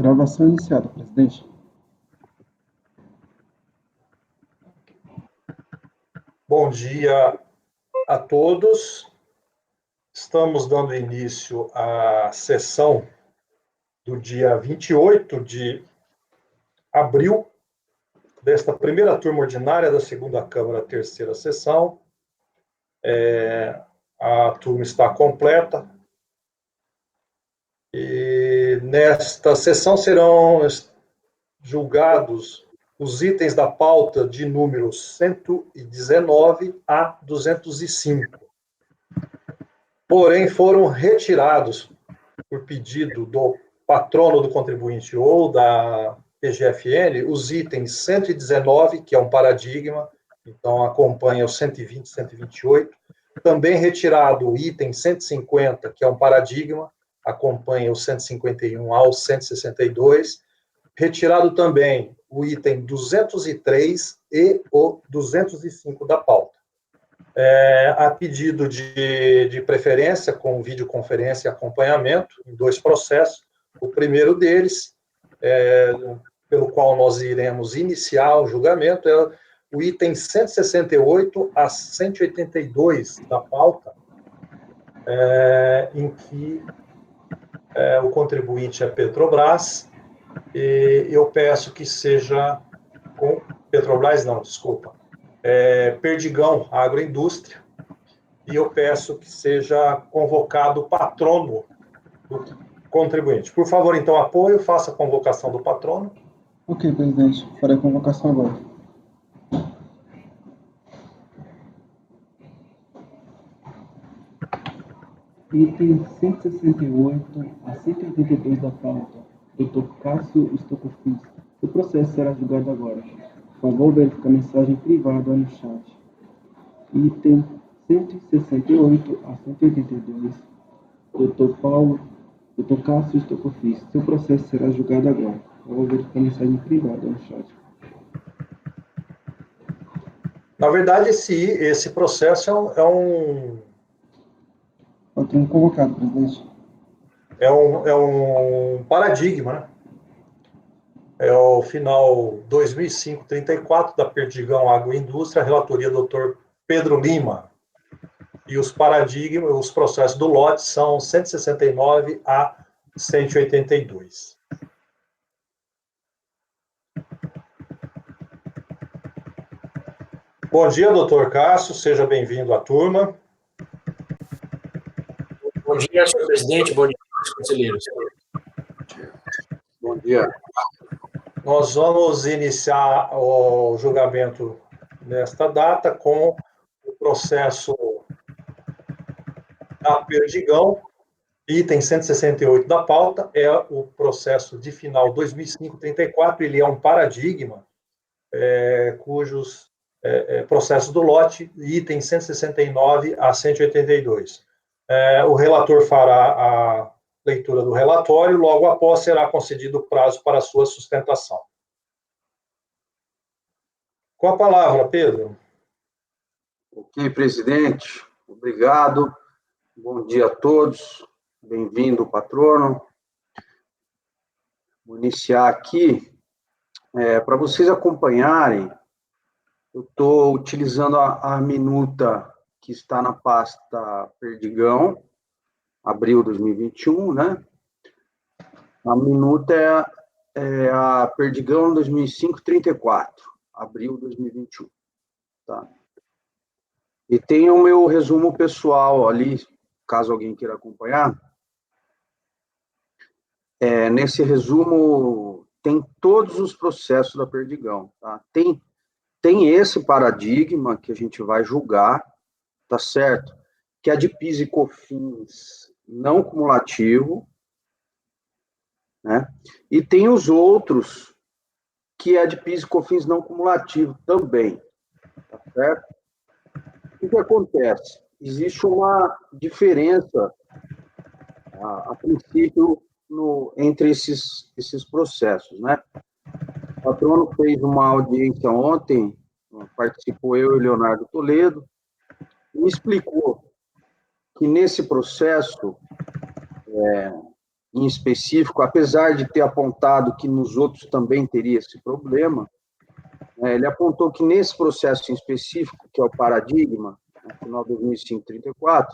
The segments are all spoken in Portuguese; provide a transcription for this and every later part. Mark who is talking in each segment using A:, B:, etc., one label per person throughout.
A: Gravação iniciada, presidente.
B: Bom dia a todos. Estamos dando início à sessão do dia 28 de abril, desta primeira turma ordinária da segunda Câmara, terceira sessão. A turma está completa. E nesta sessão serão julgados os itens da pauta de números 119 a 205. Porém, foram retirados, por pedido do patrono do contribuinte ou da PGFN, os itens 119, que é um paradigma, então acompanha o 120 e 128. Também retirado o item 150, que é um paradigma, acompanha o 151 ao 162. Retirado também o item 203 e o 205 da pauta. A pedido de preferência, com videoconferência e acompanhamento, em 2 processos. O primeiro deles, pelo qual nós iremos iniciar o julgamento, é o item 168 a 182 da pauta, em que o contribuinte é Petrobras, e eu peço que seja com Petrobras, não, desculpa, Perdigão Agroindústria, e eu peço que seja convocado o patrono do contribuinte. Por favor, então, apoio, faça a convocação do patrono.
A: Ok, presidente. Farei a convocação agora. Item 168 a 182 da pauta. Dr. Cássio Stokofis. O processo será julgado agora. Por favor, verificar a mensagem privada no chat. Item 168 a 182. Dr. Cássio Stokofis. Seu processo será julgado agora. Por favor, verificar a mensagem privada no chat.
B: Na verdade, esse processo é um
A: Patrono convocado, presidente.
B: É um paradigma, né? É o final 2005-34 da Perdigão Agroindústria, relatoria do Dr. Pedro Lima. E os paradigmas, os processos do lote são 169 a 182. Bom dia, doutor Cássio, seja bem-vindo à turma.
C: Bom dia, senhor presidente, bom dia, conselheiros.
D: Bom dia.
B: Nós vamos iniciar o julgamento nesta data com o processo da Perdigão, item 168 da pauta, é o processo de final 2005-34, ele é um paradigma, cujos processos do lote, item 169 a 182. O relator fará a leitura do relatório, logo após será concedido o prazo para sua sustentação. Com a palavra, Pedro.
D: Ok, presidente. Obrigado. Bom dia a todos. Bem-vindo, patrono. Vou iniciar aqui. Para vocês acompanharem, eu estou utilizando a minuta que está na pasta Perdigão, abril 2021, né? A minuta é a Perdigão 2005-34, abril 2021, tá? E tem o meu resumo pessoal ali, caso alguém queira acompanhar. Nesse resumo tem todos os processos da Perdigão, tá? Tem esse paradigma que a gente vai julgar, tá certo? Que é de PIS e COFINS não cumulativo, né? E tem os outros, que é de PIS e COFINS não cumulativo também, tá certo? O que acontece? Existe uma diferença, a princípio, entre esses processos, né? O patrono fez uma audiência ontem, participou eu e Leonardo Toledo, e explicou que nesse processo em específico, apesar de ter apontado que nos outros também teria esse problema, ele apontou que nesse processo em específico, que é o paradigma, no final de 2005-34,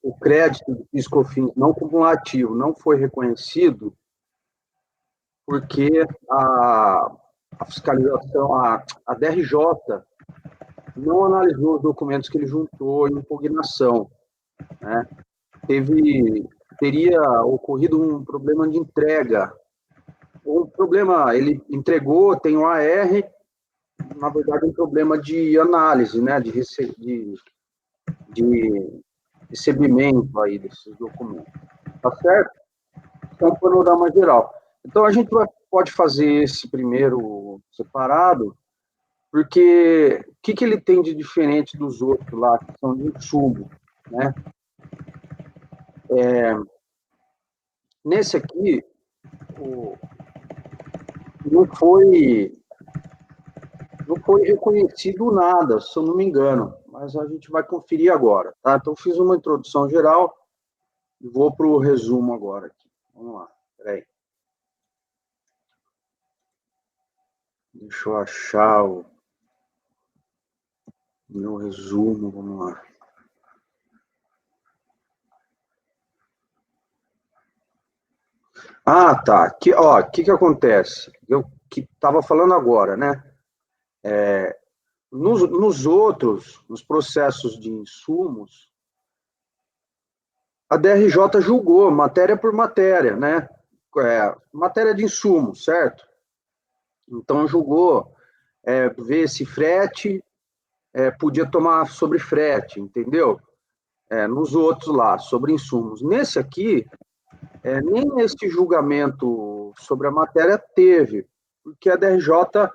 D: o crédito de PIS/COFINS não cumulativo não foi reconhecido porque a fiscalização, a DRJ, não analisou os documentos que ele juntou em impugnação, né? Teria ocorrido um problema de entrega. Um problema, ele entregou, tem o AR, na verdade, um problema de análise, né? De recebimento aí desses documentos. Tá certo? Então, panorama geral. Então, a gente pode fazer esse primeiro separado, porque o que ele tem de diferente dos outros lá, que são de insumo, né? Nesse aqui, não foi reconhecido nada, se eu não me engano, mas a gente vai conferir agora, tá? Então, fiz uma introdução geral e vou para o resumo agora aqui. Vamos lá, peraí. Deixa eu achar o meu resumo, vamos lá. Ah, tá. Aqui, ó, o que acontece? Eu que estava falando agora, né? Nos processos de insumos, a DRJ julgou matéria por matéria, né? Matéria de insumo, certo? Então, julgou ver se frete podia tomar sobre frete, entendeu? Nos outros lá, sobre insumos. Nesse aqui, nem este julgamento sobre a matéria teve, porque a DRJ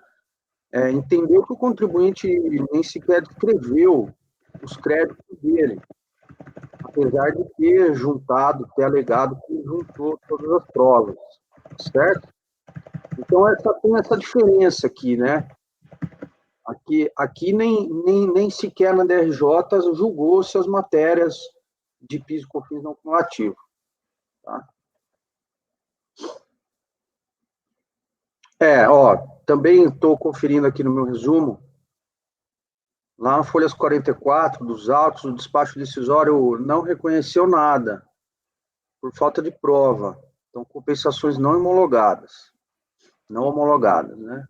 D: entendeu que o contribuinte nem sequer descreveu os créditos dele, apesar de ter alegado que juntou todas as provas, certo? Então, tem essa diferença aqui, né? Aqui nem sequer na DRJ julgou-se as matérias de PIS/COFINS não cumulativo. Tá? Também estou conferindo aqui no meu resumo, lá na folhas 44 dos autos, o despacho decisório não reconheceu nada, por falta de prova. Então, compensações não homologadas, né?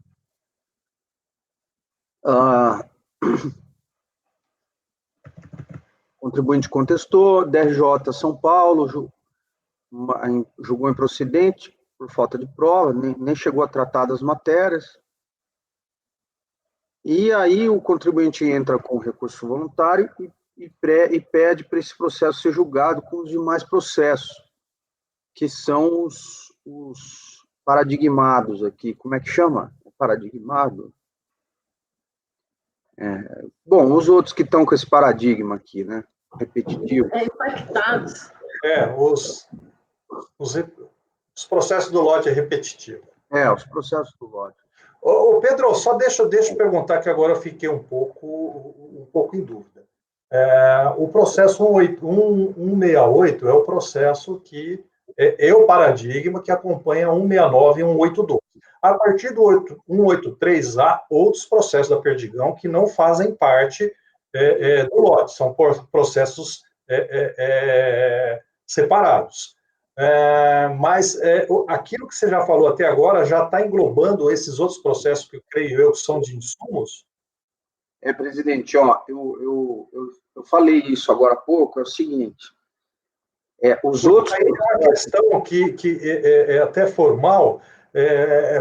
D: Contribuinte contestou, DRJ São Paulo julgou improcedente por falta de prova, nem chegou a tratar das matérias. E aí o contribuinte entra com recurso voluntário e pede para esse processo ser julgado com os demais processos, que são os paradigmados aqui. Como é que chama? Paradigmado? Bom, os outros que estão com esse paradigma aqui, né? Repetitivo.
E: Impactados.
B: Os processos do lote é repetitivo.
D: Os processos do lote.
B: Ô, Pedro, só deixa eu perguntar, que agora eu fiquei um pouco em dúvida. O processo 168 é o processo que é o paradigma que acompanha 169 e 182. A partir do 183 há outros processos da Perdigão que não fazem parte do lote, são processos separados. Mas aquilo que você já falou até agora já está englobando esses outros processos que eu creio que são de insumos?
D: Presidente, eu falei isso agora há pouco, é o seguinte, os outros...
B: Aí é uma questão que é até formal,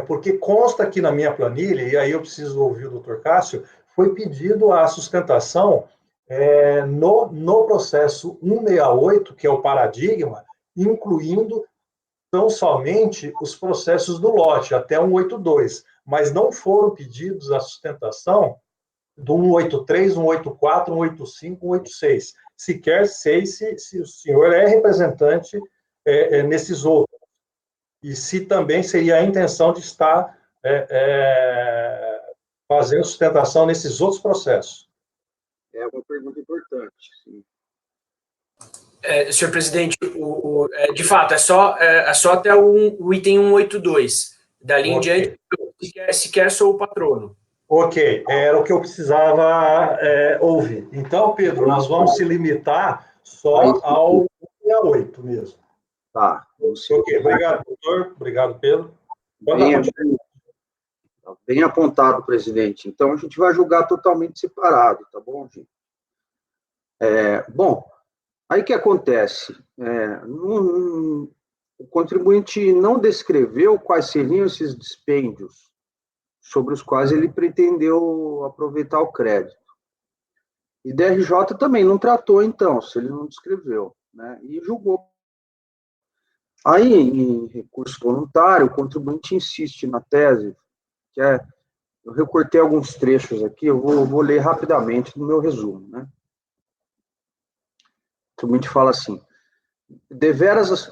B: porque consta aqui na minha planilha, e aí eu preciso ouvir o doutor Cássio, foi pedido a sustentação no processo 168, que é o paradigma, incluindo tão somente os processos do lote, até 182, mas não foram pedidos a sustentação do 183, 184, 185, 186. Sequer sei se o senhor é representante nesses outros, e se também seria a intenção de estar fazendo sustentação nesses outros processos.
D: É uma pergunta importante, sim.
C: Senhor presidente, de fato, é só até o item 182. Dali em diante, sequer sou o patrono.
B: Ok, era o que eu precisava ouvir. Então, Pedro, nós vamos se limitar só ao 68 mesmo.
D: Tá.
B: Ok, obrigado, doutor. Obrigado, Pedro.
D: Bem apontado, presidente. Então, a gente vai julgar totalmente separado, tá bom, gente? Bom, aí o que acontece? O contribuinte não descreveu quais seriam esses dispêndios sobre os quais ele pretendeu aproveitar o crédito. E DRJ também não tratou, então, se ele não descreveu, né? E julgou. Aí, em recurso voluntário, o contribuinte insiste na tese, eu recortei alguns trechos aqui, eu vou ler rapidamente no meu resumo, né? O contribuinte fala assim: deveras,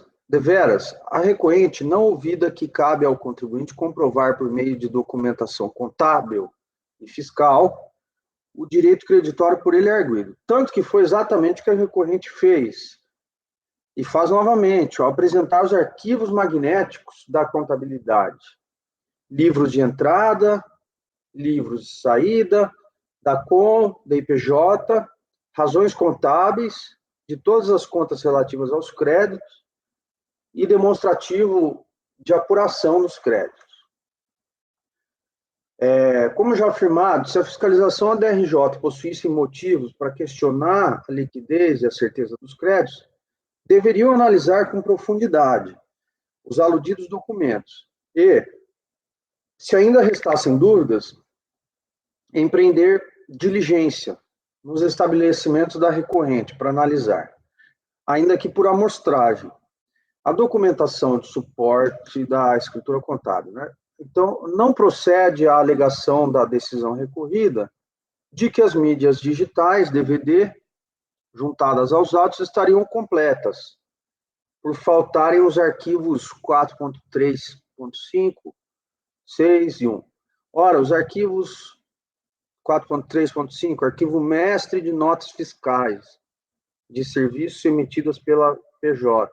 D: a recorrente não ouvida que cabe ao contribuinte comprovar por meio de documentação contábil e fiscal o direito creditório por ele arguido. Tanto que foi exatamente o que a recorrente fez. E faz novamente, ao apresentar os arquivos magnéticos da contabilidade. Livros de entrada, livros de saída, da COM, da IPJ, razões contábeis de todas as contas relativas aos créditos e demonstrativo de apuração dos créditos. Como já afirmado, se a fiscalização da DRJ possuísse motivos para questionar a liquidez e a certeza dos créditos, deveriam analisar com profundidade os aludidos documentos e, se ainda restassem dúvidas, empreender diligência nos estabelecimentos da recorrente para analisar, ainda que por amostragem, a documentação de suporte da escritura contábil, né? Então, não procede a alegação da decisão recorrida de que as mídias digitais, DVD, juntadas aos autos, estariam completas, por faltarem os arquivos 4.3.5, 6 e 1. Ora, os arquivos 4.3.5, arquivo mestre de notas fiscais de serviços emitidas pela PJ.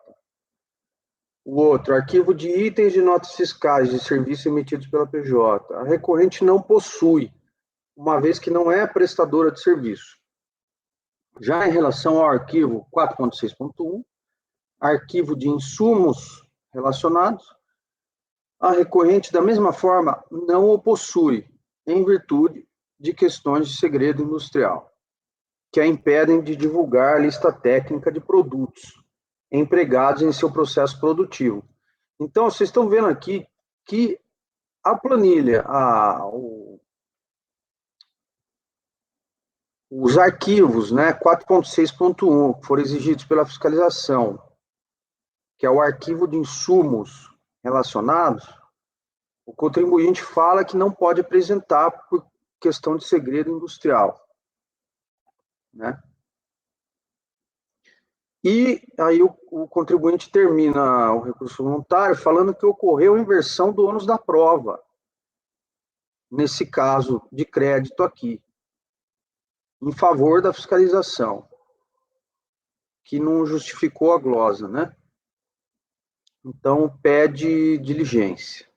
D: O outro, arquivo de itens de notas fiscais de serviços emitidos pela PJ. A recorrente não possui, uma vez que não é prestadora de serviço. Já em relação ao arquivo 4.6.1, arquivo de insumos relacionados, a recorrente, da mesma forma, não o possui, em virtude de questões de segredo industrial, que a impedem de divulgar a lista técnica de produtos empregados em seu processo produtivo. Então, vocês estão vendo aqui que a planilha, os arquivos, né, 4.6.1, que foram exigidos pela fiscalização, que é o arquivo de insumos relacionados, o contribuinte fala que não pode apresentar por questão de segredo industrial, né? E aí o contribuinte termina o recurso voluntário falando que ocorreu inversão do ônus da prova, nesse caso de crédito aqui, em favor da fiscalização, que não justificou a glosa, né? Então, pede diligência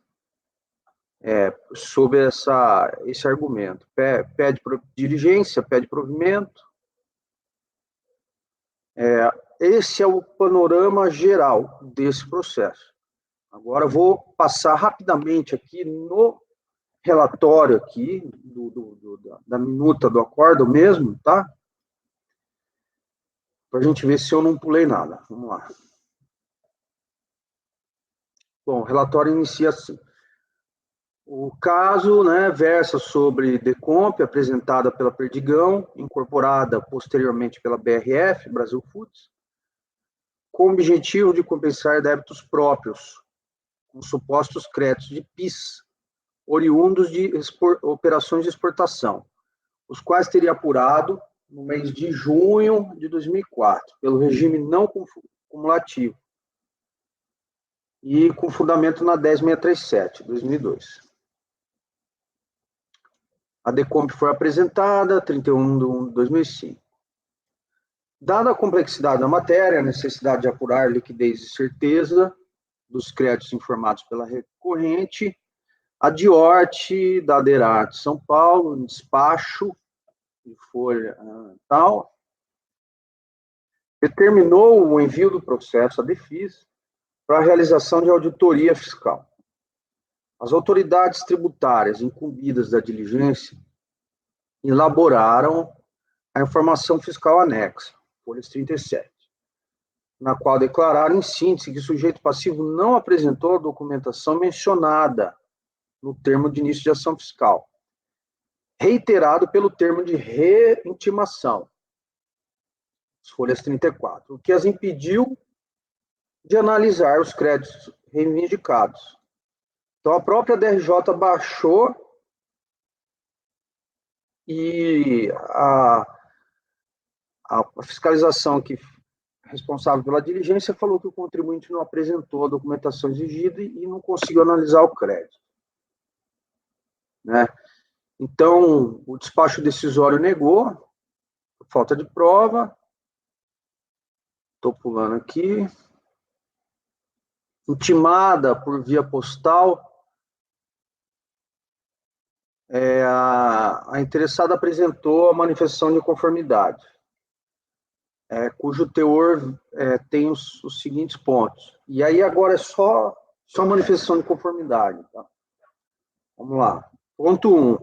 D: sobre esse argumento. Pede diligência, pede provimento. Esse é o panorama geral desse processo. Agora, vou passar rapidamente aqui no relatório aqui, da minuta do acordo mesmo, tá? Para a gente ver se eu não pulei nada. Vamos lá. Bom, o relatório inicia assim. O caso, né, versa sobre Decomp, apresentada pela Perdigão, incorporada posteriormente pela BRF, Brasil Foods, com o objetivo de compensar débitos próprios, com supostos créditos de PIS, oriundos de operações de exportação, os quais teria apurado no mês de junho de 2004, pelo regime não cumulativo, e com fundamento na 10637, 2002. A Decomp foi apresentada 31 de 2005. Dada a complexidade da matéria, a necessidade de apurar liquidez e certeza dos créditos informados pela recorrente, a Diorte da Aderate São Paulo, em despacho de folha tal, determinou o envio do processo à DEFIS para a realização de auditoria fiscal. As autoridades tributárias incumbidas da diligência elaboraram a informação fiscal anexa, folhas 37, na qual declararam em síntese que o sujeito passivo não apresentou a documentação mencionada no termo de início de ação fiscal, reiterado pelo termo de reintimação, folhas 34, o que as impediu de analisar os créditos reivindicados. Então, a própria DRJ baixou e a fiscalização que responsável pela diligência falou que o contribuinte não apresentou a documentação exigida e não conseguiu analisar o crédito. Né? Então, o despacho decisório negou, por falta de prova. Estou pulando aqui. Intimada por via postal, a interessada apresentou a manifestação de conformidade, cujo teor tem os seguintes pontos. E aí agora é só manifestação de conformidade. Tá? Vamos lá. Ponto 1.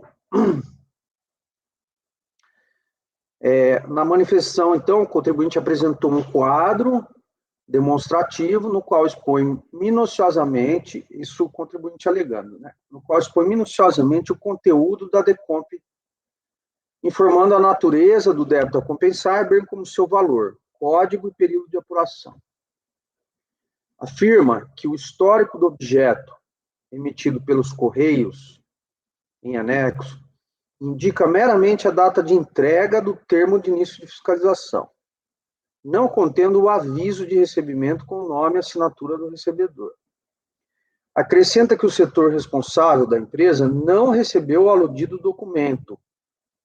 D: Na manifestação, então, o contribuinte apresentou um quadro demonstrativo no qual expõe minuciosamente, isso o contribuinte alegando, né? No qual expõe minuciosamente o conteúdo da DECOMP, informando a natureza do débito a compensar, bem como seu valor, código e período de apuração. Afirma que o histórico do objeto emitido pelos Correios, em anexo, indica meramente a data de entrega do termo de início de fiscalização, não contendo o aviso de recebimento com o nome e assinatura do recebedor. Acrescenta que o setor responsável da empresa não recebeu o aludido documento,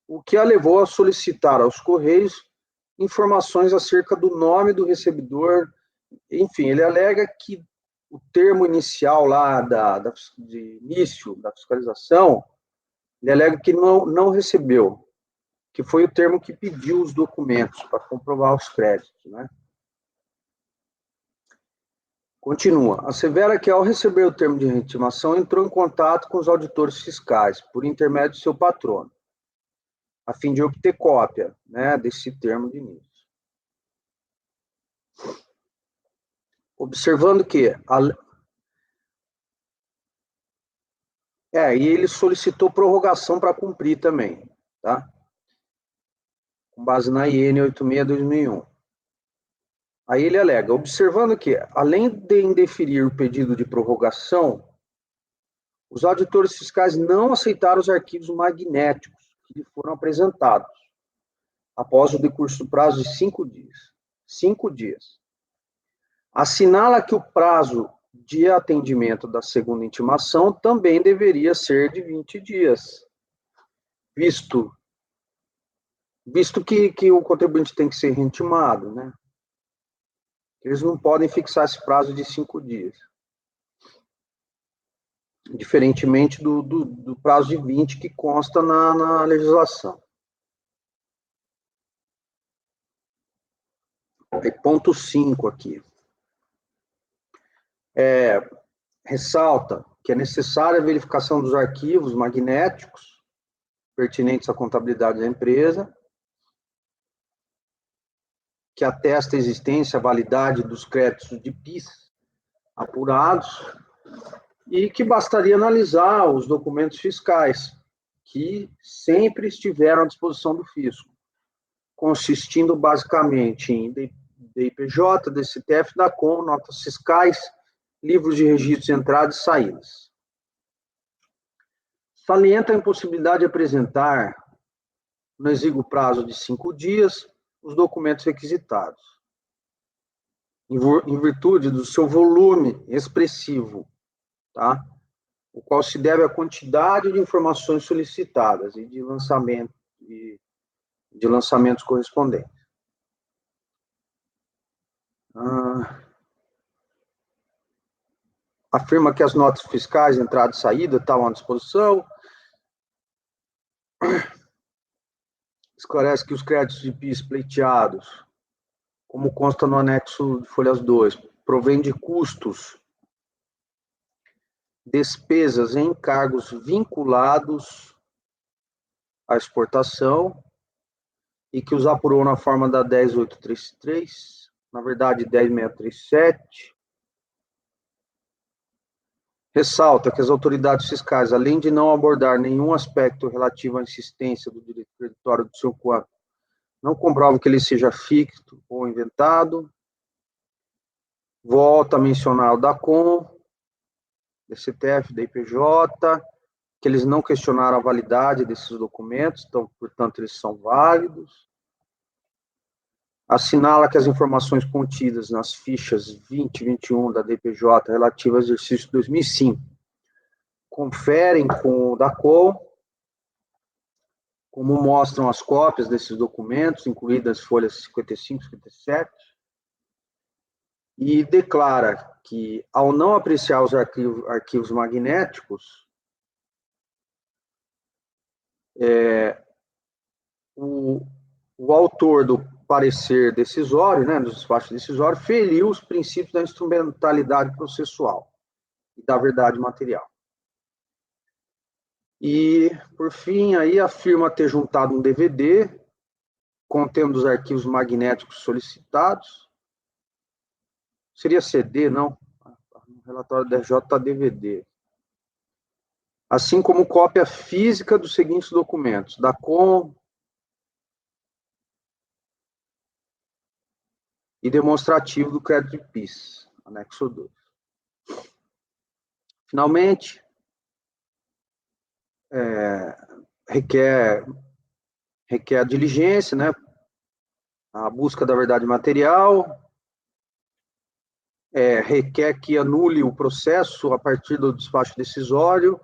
D: o que a levou a solicitar aos Correios informações acerca do nome do recebedor. Enfim, ele alega que o termo inicial lá de início da fiscalização, ele alega que não recebeu, que foi o termo que pediu os documentos para comprovar os créditos, né? Continua. Assevera que, ao receber o termo de reintimação, entrou em contato com os auditores fiscais, por intermédio de seu patrono, a fim de obter cópia, né, desse termo de início. Observando que... e ele solicitou prorrogação para cumprir também, tá? Com base na IN 86/2001. Aí ele alega, observando que, além de indeferir o pedido de prorrogação, os auditores fiscais não aceitaram os arquivos magnéticos que lhe foram apresentados, após o decurso do prazo de 5 dias. 5 dias. Assinala que o prazo de atendimento da segunda intimação também deveria ser de 20 dias, visto que o contribuinte tem que ser reintimado, né? Eles não podem fixar esse prazo de 5 dias. Diferentemente do prazo de 20 que consta na legislação. Ponto 5 aqui. Ressalta que é necessária a verificação dos arquivos magnéticos pertinentes à contabilidade da empresa, que atesta a existência, a validade dos créditos de PIS apurados, e que bastaria analisar os documentos fiscais, que sempre estiveram à disposição do fisco, consistindo basicamente em DIPJ, DCTF, DACOM, notas fiscais, livros de registros de entradas e saídas. Salienta a impossibilidade de apresentar, no exíguo prazo de 5 dias, os documentos requisitados, em virtude do seu volume expressivo, tá? O qual se deve à quantidade de informações solicitadas e de lançamentos correspondentes. Afirma que as notas fiscais, entrada e saída, estavam à disposição. Esclarece que os créditos de PIS pleiteados, como consta no anexo de folhas 2, provém de custos, despesas e encargos vinculados à exportação e que os apurou na forma da 10.833, na verdade 10.637. Ressalta que as autoridades fiscais, além de não abordar nenhum aspecto relativo à insistência do direito creditório do seu quanto, não comprovam que ele seja ficto ou inventado. Volta a mencionar o DACOM, DCTF, DIPJ, que eles não questionaram a validade desses documentos, então, portanto, eles são válidos. Assinala que as informações contidas nas fichas 20 e 21 da DPJ relativas ao exercício 2005 conferem com o DACOM, como mostram as cópias desses documentos, incluídas as folhas 55 e 57, e declara que, ao não apreciar os arquivos magnéticos, o autor do parecer decisório, né, do despacho decisório, feriu os princípios da instrumentalidade processual e da verdade material. E, por fim, aí afirma ter juntado um DVD contendo os arquivos magnéticos solicitados. Seria CD, não? No relatório da DJ está DVD. Assim como cópia física dos seguintes documentos: DACOM e demonstrativo do crédito de PIS, anexo 2. Finalmente, requer a diligência, né, a busca da verdade material, requer que anule o processo a partir do despacho decisório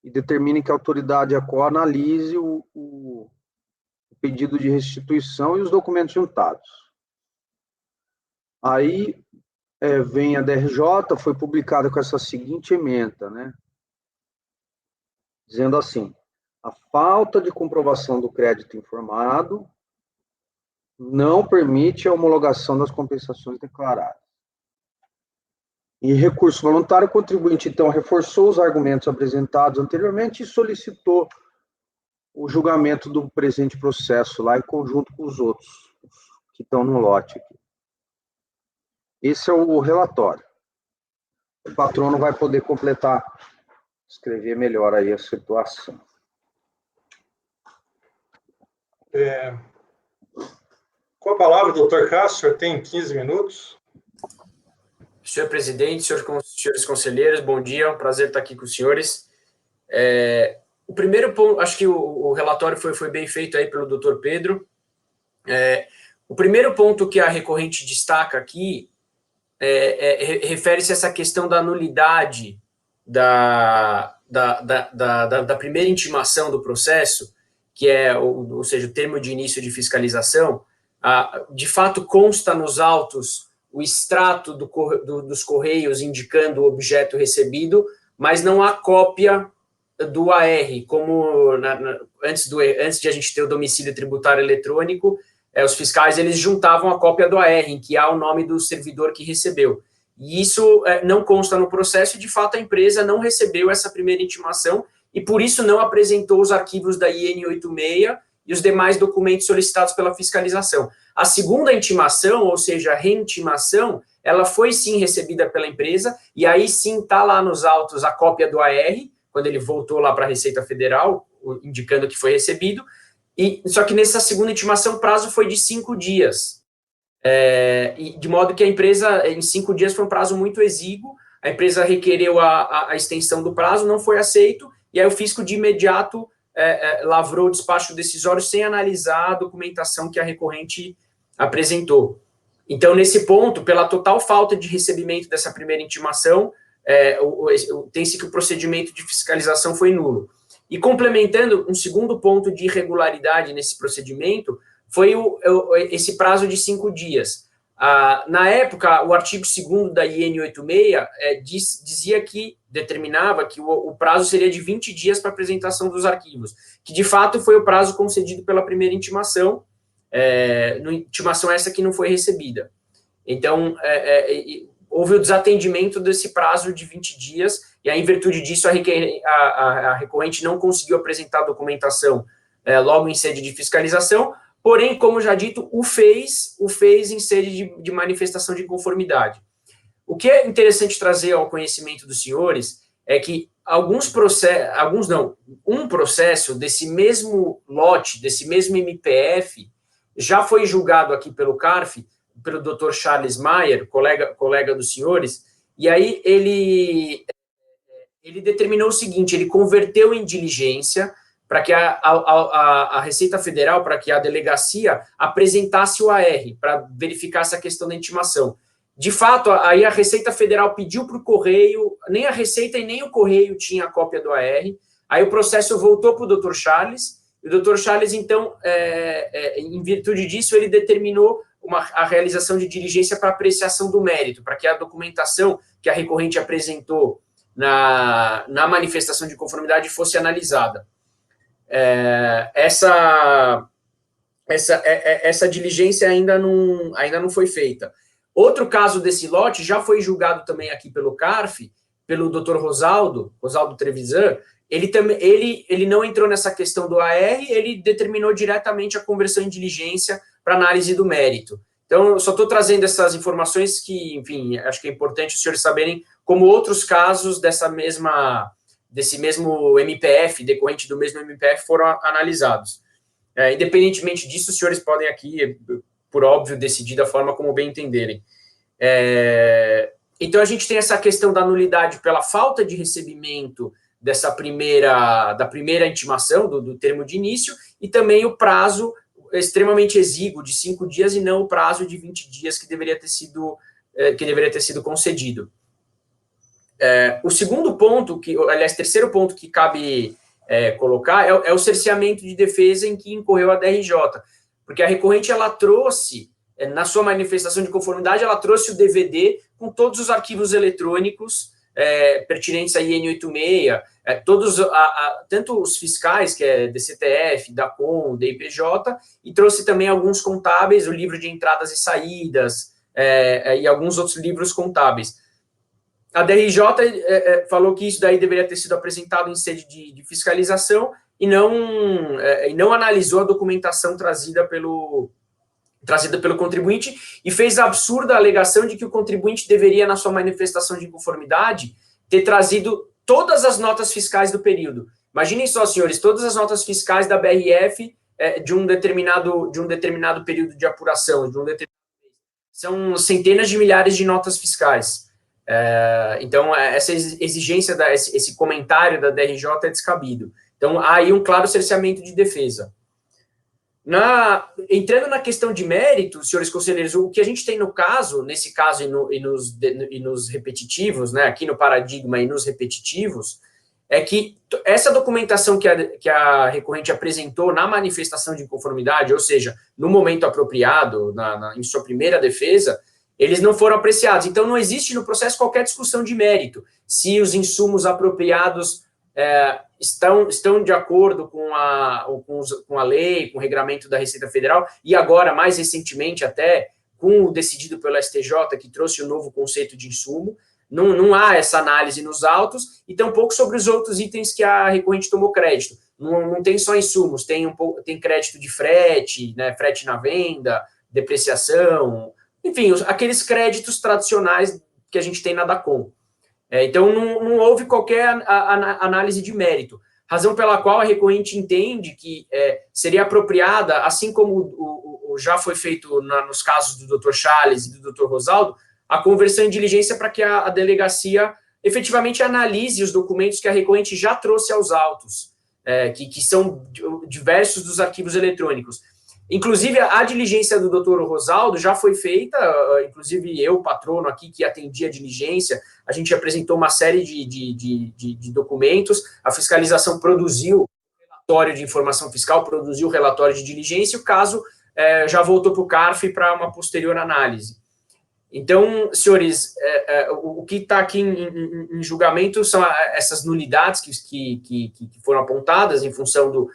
D: e determine que a autoridade ACO analise o pedido de restituição e os documentos juntados. Aí vem a DRJ, foi publicada com essa seguinte ementa, né? Dizendo assim: a falta de comprovação do crédito informado não permite a homologação das compensações declaradas. Em recurso voluntário, o contribuinte, então, reforçou os argumentos apresentados anteriormente e solicitou o julgamento do presente processo lá em conjunto com os outros que estão no lote aqui. Esse é o relatório. O patrono vai poder completar, escrever melhor aí a situação.
B: Com a palavra, doutor Cássio, o senhor tem 15 minutos.
C: Senhor presidente, senhores conselheiros, bom dia, é um prazer estar aqui com os senhores. O primeiro ponto, acho que o relatório foi bem feito aí pelo doutor Pedro. O primeiro ponto que a recorrente destaca aqui refere-se a essa questão da nulidade da primeira intimação do processo, que ou seja, o termo de início de fiscalização. De fato, consta nos autos o extrato dos correios indicando o objeto recebido, mas não há cópia do AR, como antes de a gente ter o domicílio tributário eletrônico, os fiscais eles juntavam a cópia do AR, em que há o nome do servidor que recebeu. E isso não consta no processo, e de fato a empresa não recebeu essa primeira intimação, e por isso não apresentou os arquivos da IN 86 e os demais documentos solicitados pela fiscalização. A segunda intimação, ou seja, a reintimação, ela foi sim recebida pela empresa, e aí sim está lá nos autos a cópia do AR, quando ele voltou lá para a Receita Federal, indicando que foi recebido, só que nessa segunda intimação o prazo foi de 5 dias. De modo que a empresa, em 5 dias, foi um prazo muito exíguo, a empresa requereu a extensão do prazo, não foi aceito, e aí o fisco de imediato lavrou o despacho decisório sem analisar a documentação que a recorrente apresentou. Então, nesse ponto, pela total falta de recebimento dessa primeira intimação, tem-se que o procedimento de fiscalização foi nulo. E complementando, um segundo ponto de irregularidade nesse procedimento foi esse prazo de 5 dias. Na época, o artigo 2º da IN 86 dizia que, determinava que o prazo seria de 20 dias para apresentação dos arquivos, que de fato foi o prazo concedido pela primeira intimação, intimação essa que não foi recebida. Então, houve o desatendimento desse prazo de 20 dias, e aí, em virtude disso, a recorrente não conseguiu apresentar a documentação logo em sede de fiscalização, porém, como já dito, o fez em sede de manifestação de inconformidade. O que é interessante trazer ao conhecimento dos senhores é que um processo desse mesmo lote, desse mesmo MPF, já foi julgado aqui pelo CARF, pelo Dr. Charles Maier, colega dos senhores, e aí ele determinou o seguinte: ele converteu em diligência para que a Receita Federal, para que a delegacia apresentasse o AR, para verificar essa questão da intimação. De fato, aí a Receita Federal pediu para o Correio, nem a Receita e nem o Correio tinha a cópia do AR, aí o processo voltou para o Dr. Charles, e o Dr. Charles, então, em virtude disso, ele determinou a realização de diligência para apreciação do mérito, para que a documentação que a recorrente apresentou na manifestação de conformidade fosse analisada. Essa diligência ainda não foi feita. Outro caso desse lote já foi julgado também aqui pelo CARF, pelo Dr. Rosaldo Trevisan. Ele não entrou nessa questão do AR, ele determinou diretamente a conversão em diligência para análise do mérito. Então, eu só estou trazendo essas informações que, enfim, acho que é importante os senhores saberem como outros casos desse mesmo MPF, decorrente do mesmo MPF, foram analisados. Independentemente disso, os senhores podem aqui, por óbvio, decidir da forma como bem entenderem. Então, a gente tem essa questão da nulidade pela falta de recebimento da primeira intimação, do termo de início, e também o prazo extremamente exíguo de 5 dias e não o prazo de 20 dias que deveria ter sido concedido. O segundo ponto, terceiro ponto que cabe colocar é o cerceamento de defesa em que incorreu a DRJ, porque a recorrente, ela trouxe, na sua manifestação de conformidade, ela trouxe o DVD com todos os arquivos eletrônicos pertinentes à IN 86, tanto os fiscais, que é DCTF, DACOM, DIPJ, e trouxe também alguns contábeis, o livro de entradas e saídas, e alguns outros livros contábeis. A DRJ falou que isso daí deveria ter sido apresentado em sede de fiscalização e não analisou a documentação trazida pelo contribuinte e fez a absurda alegação de que o contribuinte deveria, na sua manifestação de inconformidade, ter trazido todas as notas fiscais do período. Imaginem só, senhores, todas as notas fiscais da BRF de um determinado período de apuração, são centenas de milhares de notas fiscais. Então, essa exigência, esse comentário da DRJ é descabido. Então, há aí um claro cerceamento de defesa. Entrando na questão de mérito, senhores conselheiros, o que a gente tem nesse caso e nos repetitivos, né, aqui no paradigma e nos repetitivos, é que essa documentação que a recorrente apresentou na manifestação de inconformidade, ou seja, no momento apropriado, em sua primeira defesa, eles não foram apreciados. Então, não existe no processo qualquer discussão de mérito, se os insumos apropriados estão de acordo com a lei, com o regramento da Receita Federal, e agora, mais recentemente, até com o decidido pelo STJ, que trouxe o novo conceito de insumo. Não há essa análise nos autos, e tampouco sobre os outros itens que a recorrente tomou crédito. Não tem só insumos, tem crédito de frete, né, frete na venda, depreciação, enfim, aqueles créditos tradicionais que a gente tem na DACOM. Então, não houve qualquer análise de mérito, razão pela qual a recorrente entende que seria apropriada, assim como já foi feito nos casos do Dr. Charles e do Dr. Rosaldo, a conversão em diligência para que a delegacia efetivamente analise os documentos que a recorrente já trouxe aos autos, que são diversos dos arquivos eletrônicos. Inclusive, a diligência do Dr. Rosaldo já foi feita, inclusive eu, patrono aqui, que atendia a diligência, a gente apresentou uma série de documentos, a fiscalização produziu relatório de informação fiscal, produziu relatório de diligência, e o caso já voltou para o CARF para uma posterior análise. Então, senhores, o que está aqui em julgamento são essas nulidades que foram apontadas em função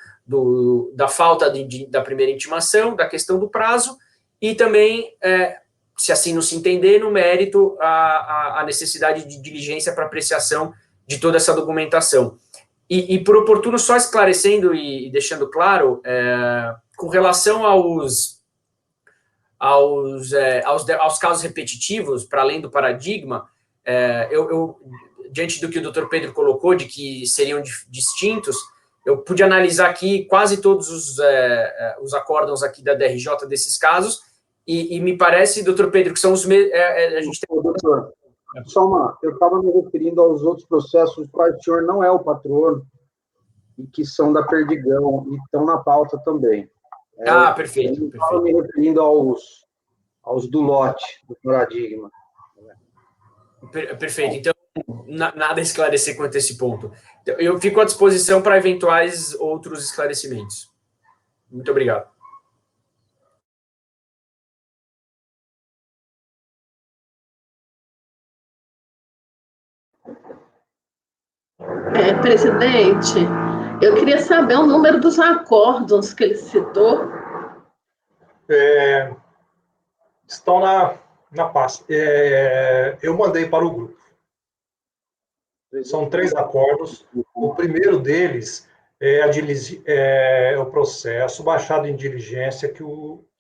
C: da falta da primeira intimação, da questão do prazo, e também, se assim não se entender, no mérito, a necessidade de diligência para apreciação de toda essa documentação. E por oportuno, só esclarecendo e deixando claro, com relação aos casos repetitivos, para além do paradigma, diante do que o Dr. Pedro colocou, de que seriam distintos, eu pude analisar aqui quase todos os acórdãos aqui da DRJ desses casos, e me parece, Dr. Pedro, que são os mesmos... a gente tem...
D: Doutor, eu estava me referindo aos outros processos dos quais o senhor não é o patrono, e que são da Perdigão, e estão na pauta também.
C: Perfeito.
D: Eu estava me referindo aos do lote, do paradigma.
C: Perfeito. Então, nada a esclarecer quanto a esse ponto. Eu fico à disposição para eventuais outros esclarecimentos. Muito obrigado.
E: Presidente, eu queria saber o número dos acórdãos que ele citou.
B: Estão na pasta. Eu mandei para o grupo. São 3 acordos. O primeiro deles é o processo baixado em diligência que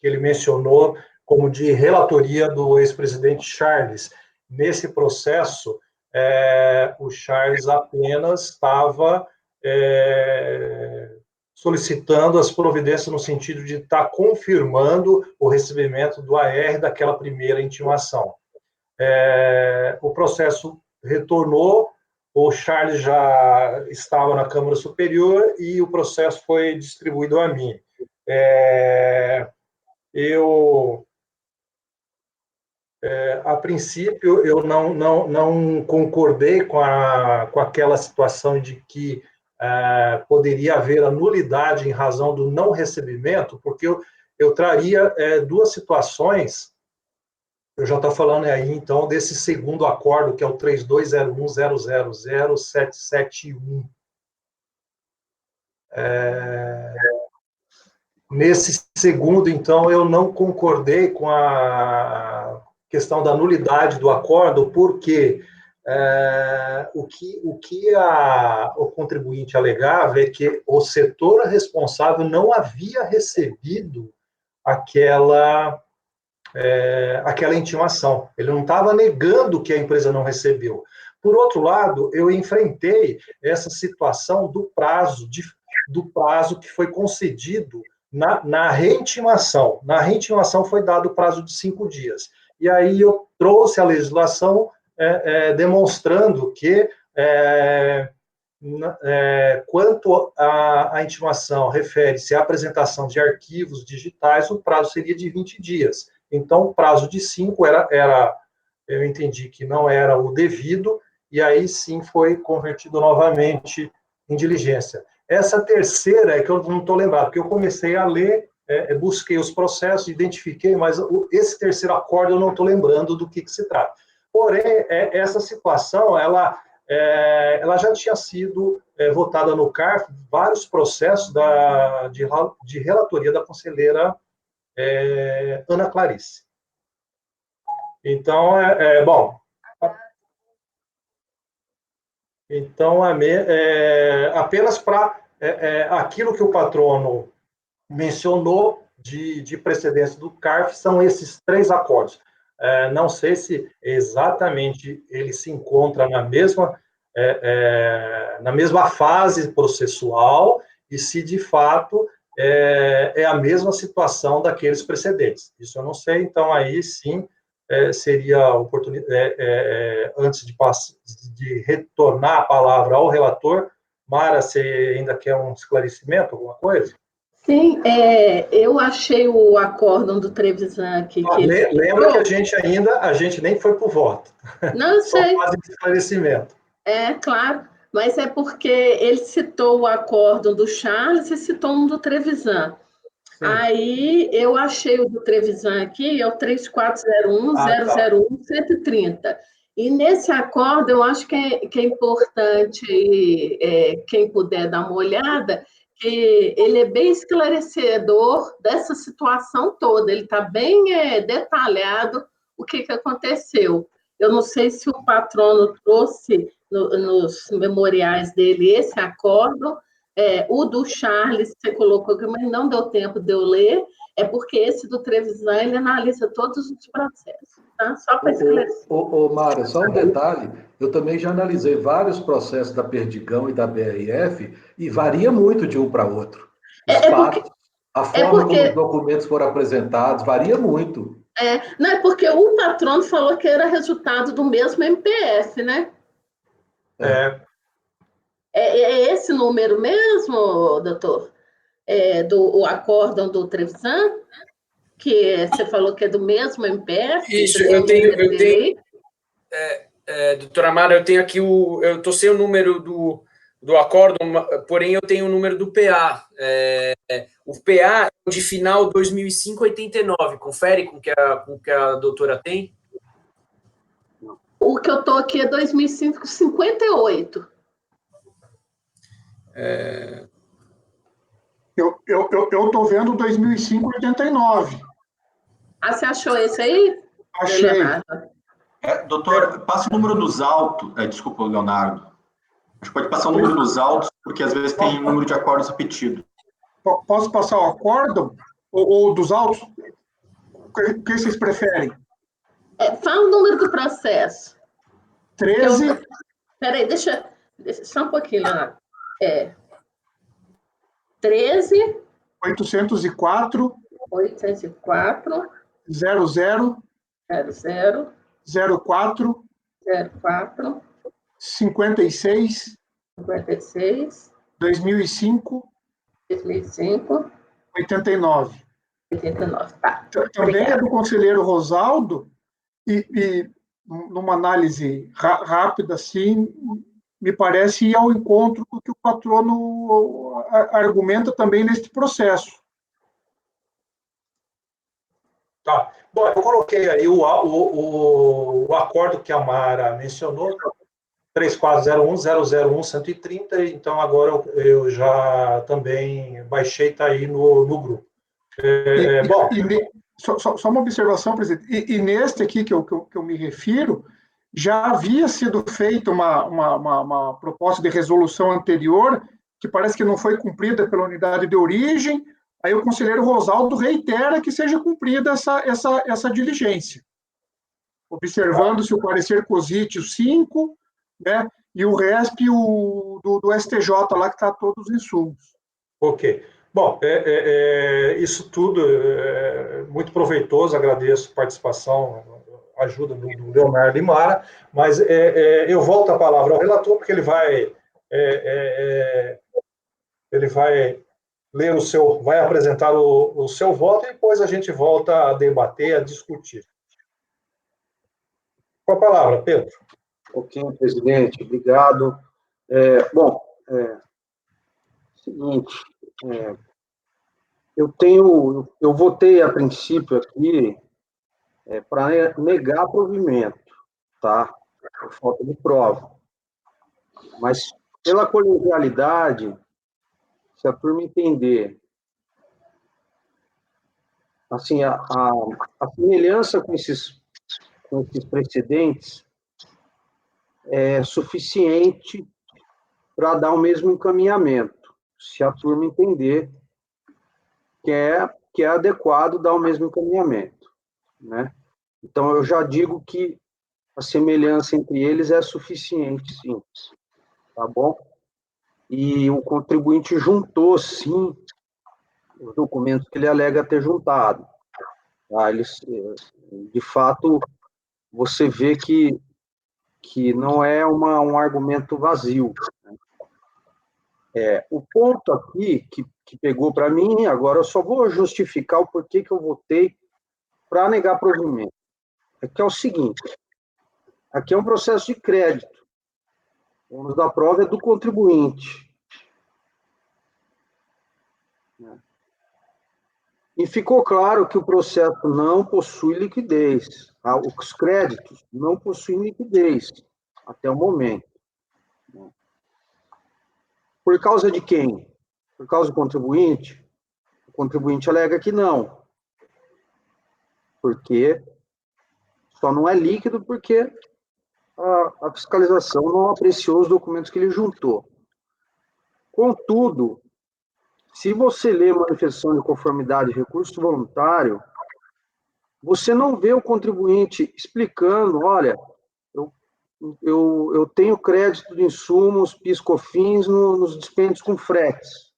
B: ele mencionou como de relatoria do ex-presidente Charles. Nesse processo, o Charles apenas estava solicitando as providências no sentido de estar confirmando o recebimento do AR daquela primeira intimação. O processo retornou, o Charles já estava na Câmara Superior e o processo foi distribuído a mim. A princípio, eu não concordei com aquela situação de que poderia haver a nulidade em razão do não recebimento, porque eu traria 2 situações. Eu já estou falando aí, então, desse segundo acordo, que é o 3201000771. Nesse segundo, então, eu não concordei com a questão da nulidade do acordo, porque o que o contribuinte alegava é que o setor responsável não havia recebido aquela intimação. Ele não estava negando que a empresa não recebeu. Por outro lado, eu enfrentei essa situação do prazo que foi concedido na reintimação. Na reintimação foi dado o prazo de 5 dias. E aí eu trouxe a legislação demonstrando que, quanto à intimação refere-se à apresentação de arquivos digitais, o prazo seria de 20 dias. Então, o prazo de 5 eu entendi que não era o devido, e aí sim foi convertido novamente em diligência. Essa terceira é que eu não estou lembrado, porque eu comecei a ler, busquei os processos, identifiquei, mas esse terceiro acordo eu não estou lembrando do que se trata. Porém, essa situação, ela já tinha sido votada no CARF, vários processos de relatoria da conselheira Ana Clarice. Então, bom. Então, apenas para aquilo que o patrono mencionou de precedência do CARF, são esses 3 acordos. Não sei se exatamente ele se encontra na mesma fase processual e se, de fato, é a mesma situação daqueles precedentes. Isso eu não sei, então aí sim seria a oportunidade, antes de retornar a palavra ao relator. Mara, você ainda quer um esclarecimento, alguma coisa?
E: Sim, eu achei o acórdão do Trevisan aqui.
B: Lembra que a gente nem foi para o voto.
E: Não sei.
B: Só faz esclarecimento.
E: Claro, mas é porque ele citou o acórdão do Charles e citou um do Trevisan. Aí eu achei o do Trevisan aqui, é o 3401-001-130. E nesse acordo, eu acho que é importante, quem puder dar uma olhada, que ele é bem esclarecedor dessa situação toda, ele está bem detalhado o que aconteceu. Eu não sei se o patrono trouxe nos memoriais dele esse acordo, o do Charles, você colocou aqui, mas não deu tempo de eu ler, é porque esse do Trevisan, ele analisa todos os processos, tá? Só para esclarecer.
F: Mara, só um detalhe, eu também já analisei vários processos da Perdigão e da BRF e varia muito de um para outro. Os fatos, a forma como os documentos foram apresentados, varia muito.
E: Não, é porque o patrono falou que era resultado do mesmo MPF, né? É esse número mesmo, doutor? O acórdão do Trevisan? Que você falou que é do mesmo MPF?
C: Isso, eu tenho doutora Mara, eu tenho aqui eu estou sem o número do acórdão, porém eu tenho o número do PA. O PA é de final 2005-89. Confere com que a doutora tem?
E: O que eu estou aqui é 2005-58.
G: Eu estou vendo 2005-89.
E: Ah, você achou esse aí?
G: Achei.
H: Doutor, passa o número dos autos. Desculpa, Leonardo. Acho que pode passar o número dos autos, porque às vezes tem número de acordos repetido.
G: Posso passar o acórdão? Ou dos autos? O que vocês preferem?
E: Fala o número do processo.
G: 13.
E: Peraí, deixa só um pouquinho, Leonardo. 13.
G: 804.
E: 804.
G: 00.
E: 00.
G: 04.
E: 04.
G: 56.
E: 56.
G: 2005.
E: 2005.
G: 89.
E: 89, tá.
G: Também
E: Obrigada.
G: é do conselheiro Rosaldo, e numa análise rápida, assim, me parece ir ao encontro do que o patrono argumenta também neste processo.
B: Tá. Bom, eu coloquei aí o acordo que a Mara mencionou, 3401-001-130, então agora eu já também baixei, está aí no grupo. Bom.
G: Só uma observação, presidente. E neste aqui que eu me refiro, já havia sido feita uma proposta de resolução anterior, que parece que não foi cumprida pela unidade de origem. Aí o conselheiro Rosaldo reitera que seja cumprida essa diligência, observando-se o parecer COSIT, o 5, né, e o RESP do STJ, lá que está todos os insumos.
B: Ok. Bom, isso tudo é muito proveitoso, agradeço a participação, a ajuda do Leonardo e Mara, mas eu volto a palavra ao relator, porque ele vai ler vai apresentar o seu voto e depois a gente volta a debater, a discutir. Com a palavra, Pedro.
D: Ok, presidente, obrigado. Seguinte, eu votei a princípio aqui para negar provimento, tá? Por falta de prova. Mas, pela colegialidade, se a turma entender, assim, a semelhança com esses precedentes é suficiente para dar o mesmo encaminhamento, se a turma entender que é adequado dar o mesmo encaminhamento, né? Então, eu já digo que a semelhança entre eles é suficiente, sim, tá bom? E o contribuinte juntou, sim, os documentos que ele alega ter juntado. Tá? De fato, você vê que não é um argumento vazio. Né? O ponto aqui que pegou para mim, agora eu só vou justificar o porquê que eu votei para negar provimento. É que é o seguinte, aqui é um processo de crédito. O ônus da prova é do contribuinte. E ficou claro que o processo não possui liquidez. Tá? Os créditos não possuem liquidez até o momento. Por causa de quem? Por causa do contribuinte? O contribuinte alega que não. Porque só não é líquido porque a fiscalização não apreciou os documentos que ele juntou. Contudo, se você lê manifestação de conformidade e recurso voluntário, você não vê o contribuinte explicando, olha, eu tenho crédito de insumos, PIS/COFINS nos dispêndios com fretes.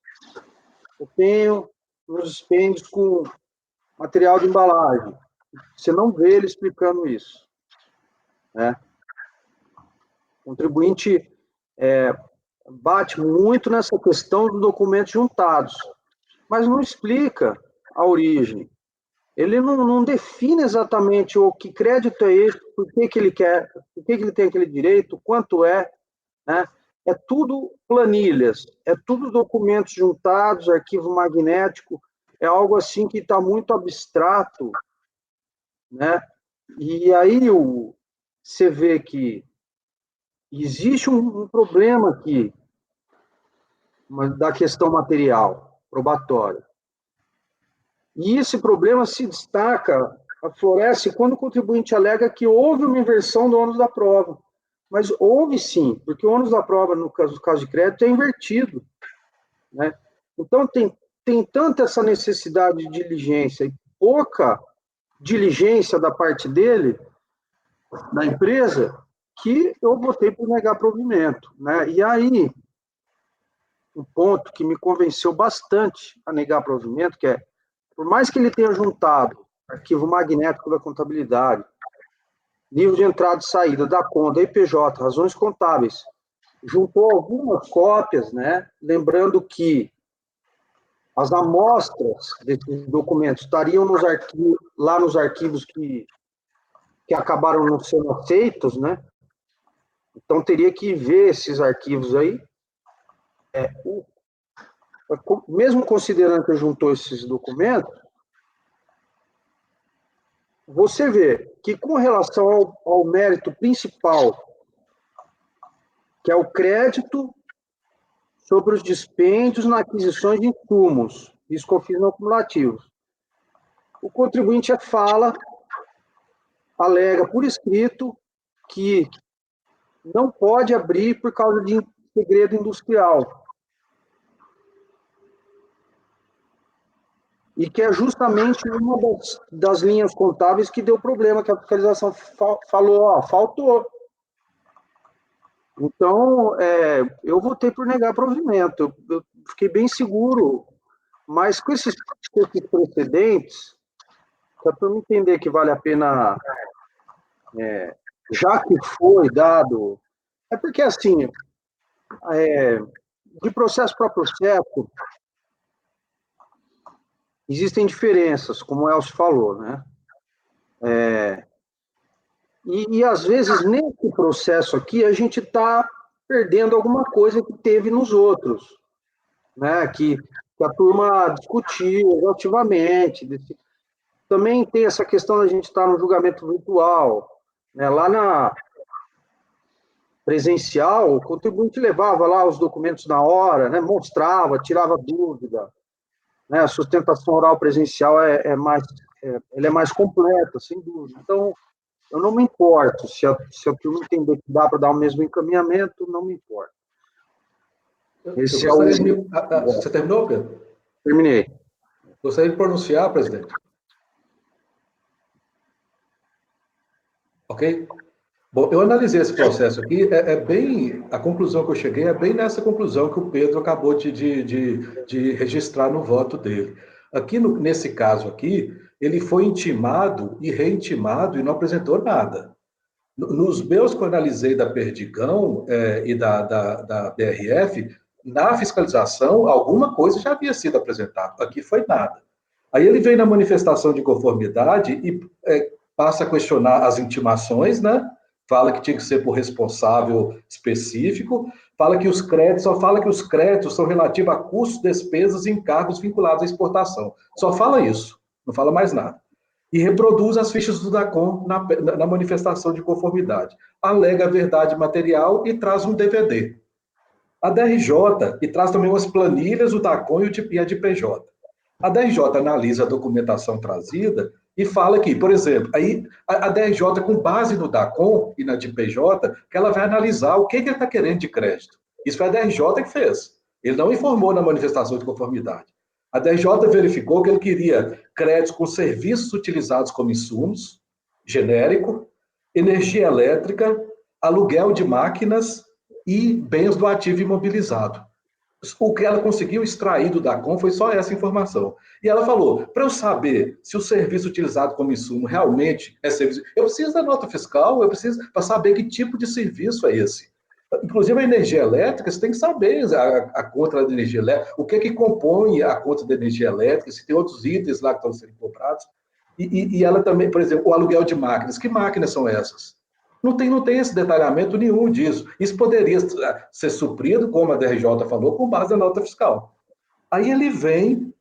D: Eu tenho nos dispêndios com material de embalagem. Você não vê ele explicando isso. Né? O contribuinte bate muito nessa questão dos documentos juntados, mas não explica a origem. Ele não define exatamente o que crédito é esse, por que ele quer, por que ele tem aquele direito, quanto é, né? É tudo planilhas, é tudo documentos juntados, arquivo magnético, é algo assim que está muito abstrato, né? E aí você vê que existe um problema aqui, da questão material, probatória. E esse problema se destaca, aflorece, quando o contribuinte alega que houve uma inversão do ônus da prova. Mas houve sim, porque o ônus da prova, no caso de crédito, é invertido. Né? Então, tem tanta essa necessidade de diligência e pouca diligência da parte dele, da empresa, que eu votei por negar provimento. Né? E aí, um ponto que me convenceu bastante a negar provimento, que é, por mais que ele tenha juntado arquivo magnético da contabilidade, livro de entrada e saída da conta, IPJ, razões contábeis, juntou algumas cópias, né? Lembrando que as amostras desses documentos estariam lá nos arquivos que acabaram não sendo aceitos, né? Então, teria que ver esses arquivos aí. Mesmo considerando que juntou esses documentos, você vê que, com relação ao mérito principal, que é o crédito sobre os dispêndios na aquisições de insumos, PIS/COFINS não acumulativos, o contribuinte alega por escrito que não pode abrir por causa de segredo industrial. E que é justamente uma das linhas contábeis que deu problema, que a fiscalização falou, faltou. Então, eu votei por negar provimento. Eu fiquei bem seguro, mas com esses precedentes, só para eu entender que vale a pena, já que foi dado... É porque, assim, de processo para processo, existem diferenças, como o Elcio falou, né? E, às vezes, nesse processo aqui, a gente está perdendo alguma coisa que teve nos outros, né? Que a turma discutiu exaustivamente. Também tem essa questão da gente estar no julgamento virtual, né? Lá na presencial, o contribuinte levava lá os documentos na hora, né? Mostrava, tirava dúvida. Né? A sustentação oral presencial é mais completa, sem dúvida. Então, eu não me importo. Se a turma entender que dá para dar o mesmo encaminhamento, não me importa.
F: Você terminou, Pedro?
D: Terminei.
F: Gostaria de pronunciar, presidente. Ok? Bom, eu analisei esse processo aqui, a conclusão que eu cheguei é bem nessa conclusão que o Pedro acabou de registrar no voto dele. Aqui, nesse caso aqui, ele foi intimado e reintimado e não apresentou nada. Nos meus que eu analisei da Perdigão e da BRF, na fiscalização, alguma coisa já havia sido apresentada. Aqui foi nada. Aí ele vem na manifestação de conformidade e passa a questionar as intimações, né? fala que tinha que ser por responsável específico, só fala que os créditos são relativos a custos, despesas e encargos vinculados à exportação. Só fala isso, não fala mais nada. E reproduz as fichas do DACOM na manifestação de conformidade. Alega a verdade material e traz um DVD. A DRJ, e traz também umas planilhas, o DACOM e a de PJ. A DRJ analisa a documentação trazida e fala que, por exemplo, aí a DRJ, com base no DACOM e na de PJ, que ela vai analisar o que ele está querendo de crédito. Isso foi a DRJ que fez. Ele não informou na manifestação de conformidade. A DRJ verificou que ele queria créditos com serviços utilizados como insumos, genérico, energia elétrica, aluguel de máquinas e bens do ativo imobilizado. O que ela conseguiu extrair do DACOM foi só essa informação. E ela falou, para eu saber se o serviço utilizado como insumo realmente é serviço, eu preciso da nota fiscal, eu preciso para saber que tipo de serviço é esse. Inclusive a energia elétrica, você tem que saber a conta da energia elétrica, o que é que compõe a conta da energia elétrica, se tem outros itens lá que estão sendo cobrados. E ela também, por exemplo, o aluguel de máquinas, que máquinas são essas? Não tem esse detalhamento nenhum disso. Isso poderia ser suprido, como a DRJ falou, com base na nota fiscal. Aí ele vem,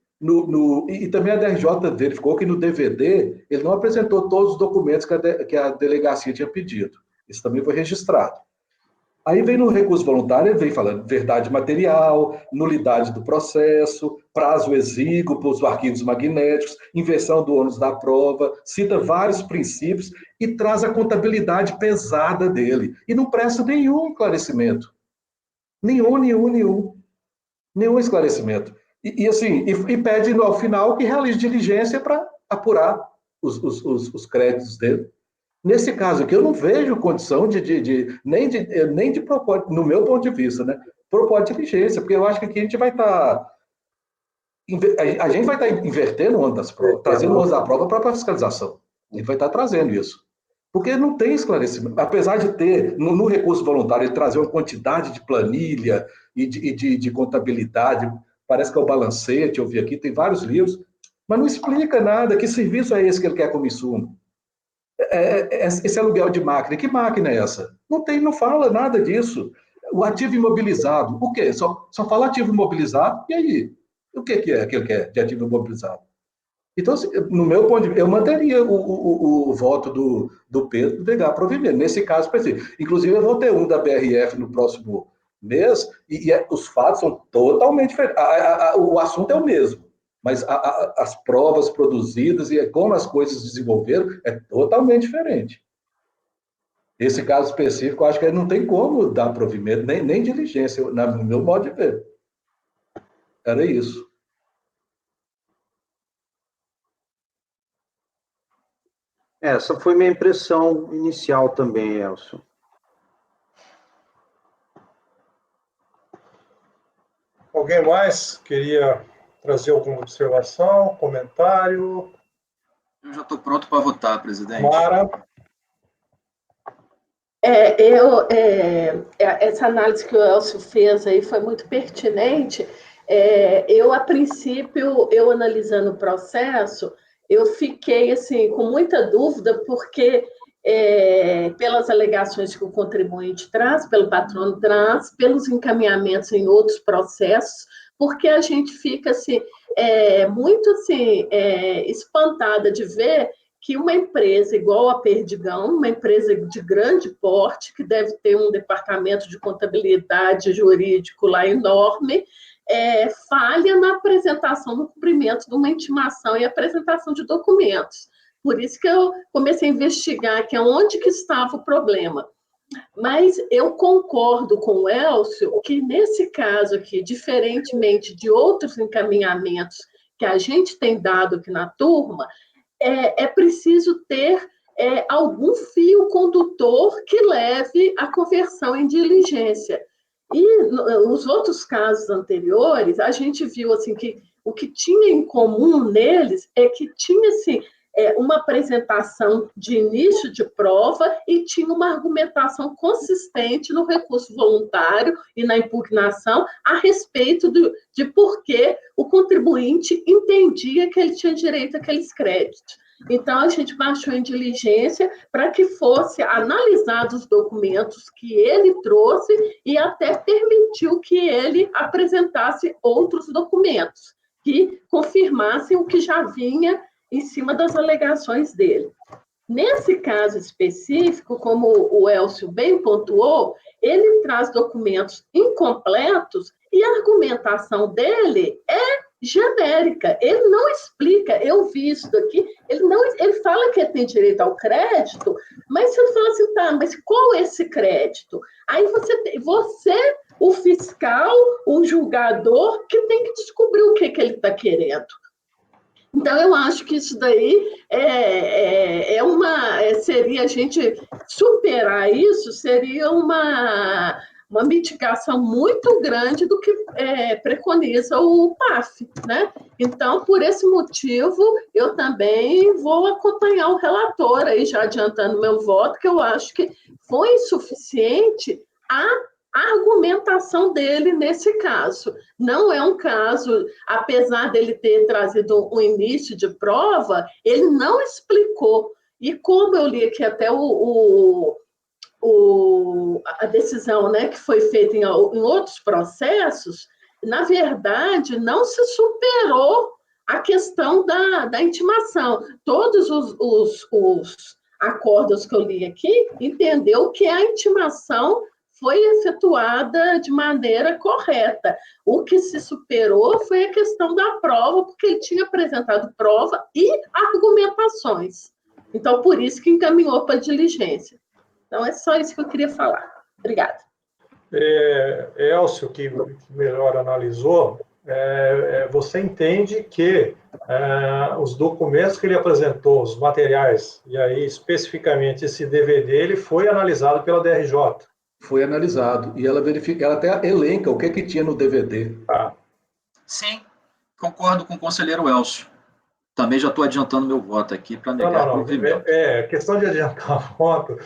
F: e também a DRJ verificou que no DVD ele não apresentou todos os documentos que a delegacia tinha pedido. Isso também foi registrado. Aí vem no recurso voluntário, ele vem falando verdade material, nulidade do processo, prazo exíguo para os arquivos magnéticos, inversão do ônus da prova, cita vários princípios e traz a contabilidade pesada dele. E não presta nenhum esclarecimento. Nenhum esclarecimento. E pede ao final que realize diligência para apurar os créditos dele. Nesse caso aqui, eu não vejo condição nem de propor, no meu ponto de vista, né? Propor diligência, porque eu acho que aqui a gente vai estar invertendo o ônus das provas, trazendo o ônus da prova para a fiscalização. A gente vai estar trazendo isso. Porque não tem esclarecimento. Apesar de ter, no recurso voluntário, ele trazer uma quantidade de planilha e de contabilidade, parece que é o balancete, eu vi aqui, tem vários livros, mas não explica nada. Que serviço é esse que ele quer como insumo? Esse aluguel de máquina, que máquina é essa? Não fala nada disso. O ativo imobilizado, o quê? Só fala ativo imobilizado, e aí? O que é que ele quer de ativo imobilizado? Então, no meu ponto de vista, eu manteria o voto do Pedro pegar provimento, nesse caso específico. Inclusive, eu vou ter um da BRF no próximo mês, e os fatos são totalmente diferentes. O assunto é o mesmo. Mas as provas produzidas e como as coisas desenvolveram é totalmente diferente. Esse caso específico, eu acho que não tem como dar provimento, nem diligência, no meu modo de ver. Era isso.
D: Essa foi minha impressão inicial também, Elcio.
B: Alguém mais queria trazer alguma observação, comentário?
I: Eu já estou pronto para votar, presidente.
B: Mara?
E: Essa análise que o Elcio fez aí foi muito pertinente. A princípio, analisando o processo, eu fiquei assim, com muita dúvida, porque pelas alegações que o contribuinte traz, pelo patrono traz, pelos encaminhamentos em outros processos, porque a gente fica assim, muito assim, espantada de ver que uma empresa igual a Perdigão, uma empresa de grande porte, que deve ter um departamento de contabilidade jurídico lá enorme, falha na apresentação, no cumprimento de uma intimação e apresentação de documentos. Por isso que eu comecei a investigar que onde que estava o problema. Mas eu concordo com o Elcio que, nesse caso aqui, diferentemente de outros encaminhamentos que a gente tem dado aqui na turma, é preciso ter algum fio condutor que leve a conversão em diligência. E nos outros casos anteriores, a gente viu assim, que o que tinha em comum neles é que tinha assim, uma apresentação de início de prova e tinha uma argumentação consistente no recurso voluntário e na impugnação a respeito de por que o contribuinte entendia que ele tinha direito àqueles créditos. Então, a gente baixou em diligência para que fosse analisados os documentos que ele trouxe e até permitiu que ele apresentasse outros documentos que confirmassem o que já vinha em cima das alegações dele. Nesse caso específico, como o Elcio bem pontuou, ele traz documentos incompletos e a argumentação dele é genérica. Ele não explica, eu vi isso daqui, ele fala que ele tem direito ao crédito, mas você fala assim, tá, mas qual é esse crédito? Aí você, o fiscal, o julgador, que tem que descobrir o que ele está querendo. Então, eu acho que isso daí seria a gente superar isso, seria uma mitigação muito grande do que preconiza o PAF, né? Então, por esse motivo, eu também vou acompanhar o relator aí, já adiantando meu voto, que eu acho que foi insuficiente a argumentação dele nesse caso. Não é um caso, apesar dele ter trazido um início de prova, ele não explicou. E como eu li aqui até a decisão, né, que foi feita em outros processos, na verdade, não se superou a questão da intimação. Todos os acordos que eu li aqui entendeu que a intimação foi efetuada de maneira correta. O que se superou foi a questão da prova, porque ele tinha apresentado prova e argumentações. Então, por isso que encaminhou para a diligência. Então, é só isso que eu queria falar. Obrigada.
B: Elcio, que melhor analisou, você entende que os documentos que ele apresentou, os materiais, e aí especificamente esse DVD, ele foi analisado pela DRJ.
F: Foi analisado. E ela verifica, ela até elenca o que tinha no DVD.
I: Sim, concordo com o conselheiro Elcio. Também já estou adiantando meu voto aqui para negar o provimento.
B: Questão de adiantar voto.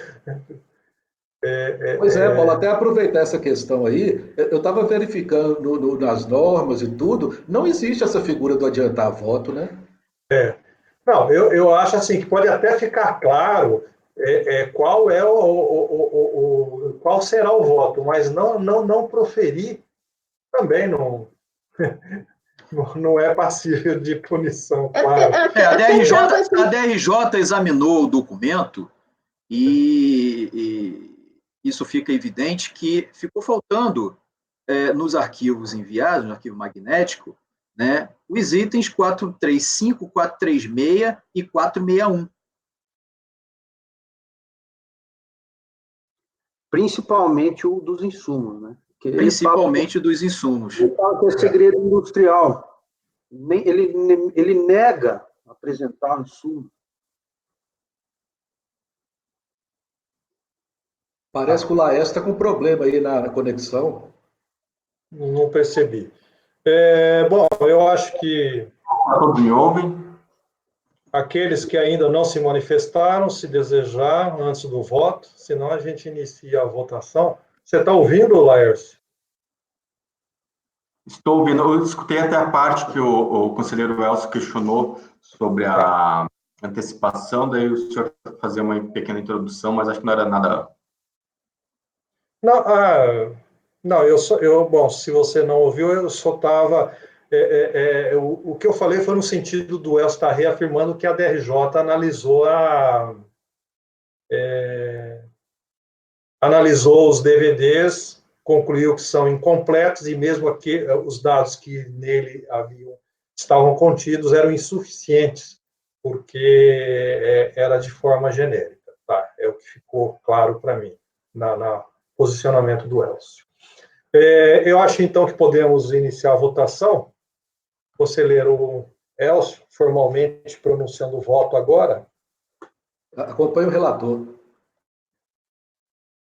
F: Pois é, Paulo, até aproveitar essa questão aí, eu estava verificando nas normas e tudo, não existe essa figura do adiantar voto, né?
B: Não, eu acho assim que pode até ficar claro qual é qual será o voto, mas não proferir também não é passível de punição, claro.
I: A DRJ examinou o documento e isso fica evidente que ficou faltando nos arquivos enviados, no arquivo magnético, né, os itens 435, 436 e 461.
D: Principalmente o dos insumos, né?
I: Principalmente dos insumos.
D: Ele fala que é segredo industrial. Ele nega apresentar o insumo.
F: Parece que o Laércio está com problema aí na conexão.
B: Não percebi. Bom, eu acho que
H: todos me ouvem?
B: Aqueles que ainda não se manifestaram, se desejar, antes do voto, senão a gente inicia a votação. Você está ouvindo, Laércio?
H: Estou ouvindo. Eu escutei até a parte que o conselheiro Elcio questionou sobre a antecipação, daí o senhor fazer uma pequena introdução, mas acho que não era nada...
B: Bom, se você não ouviu, eu só estava... o que eu falei foi no sentido do Elcio estar reafirmando que a DRJ analisou os DVDs, concluiu que são incompletos e mesmo aqui, os dados que nele estavam contidos eram insuficientes, porque era de forma genérica. Tá? É o que ficou claro para mim no posicionamento do Elcio. Eu acho, então, que podemos iniciar a votação. Conselheiro Elcio, formalmente pronunciando o voto agora.
F: Acompanhe o relator.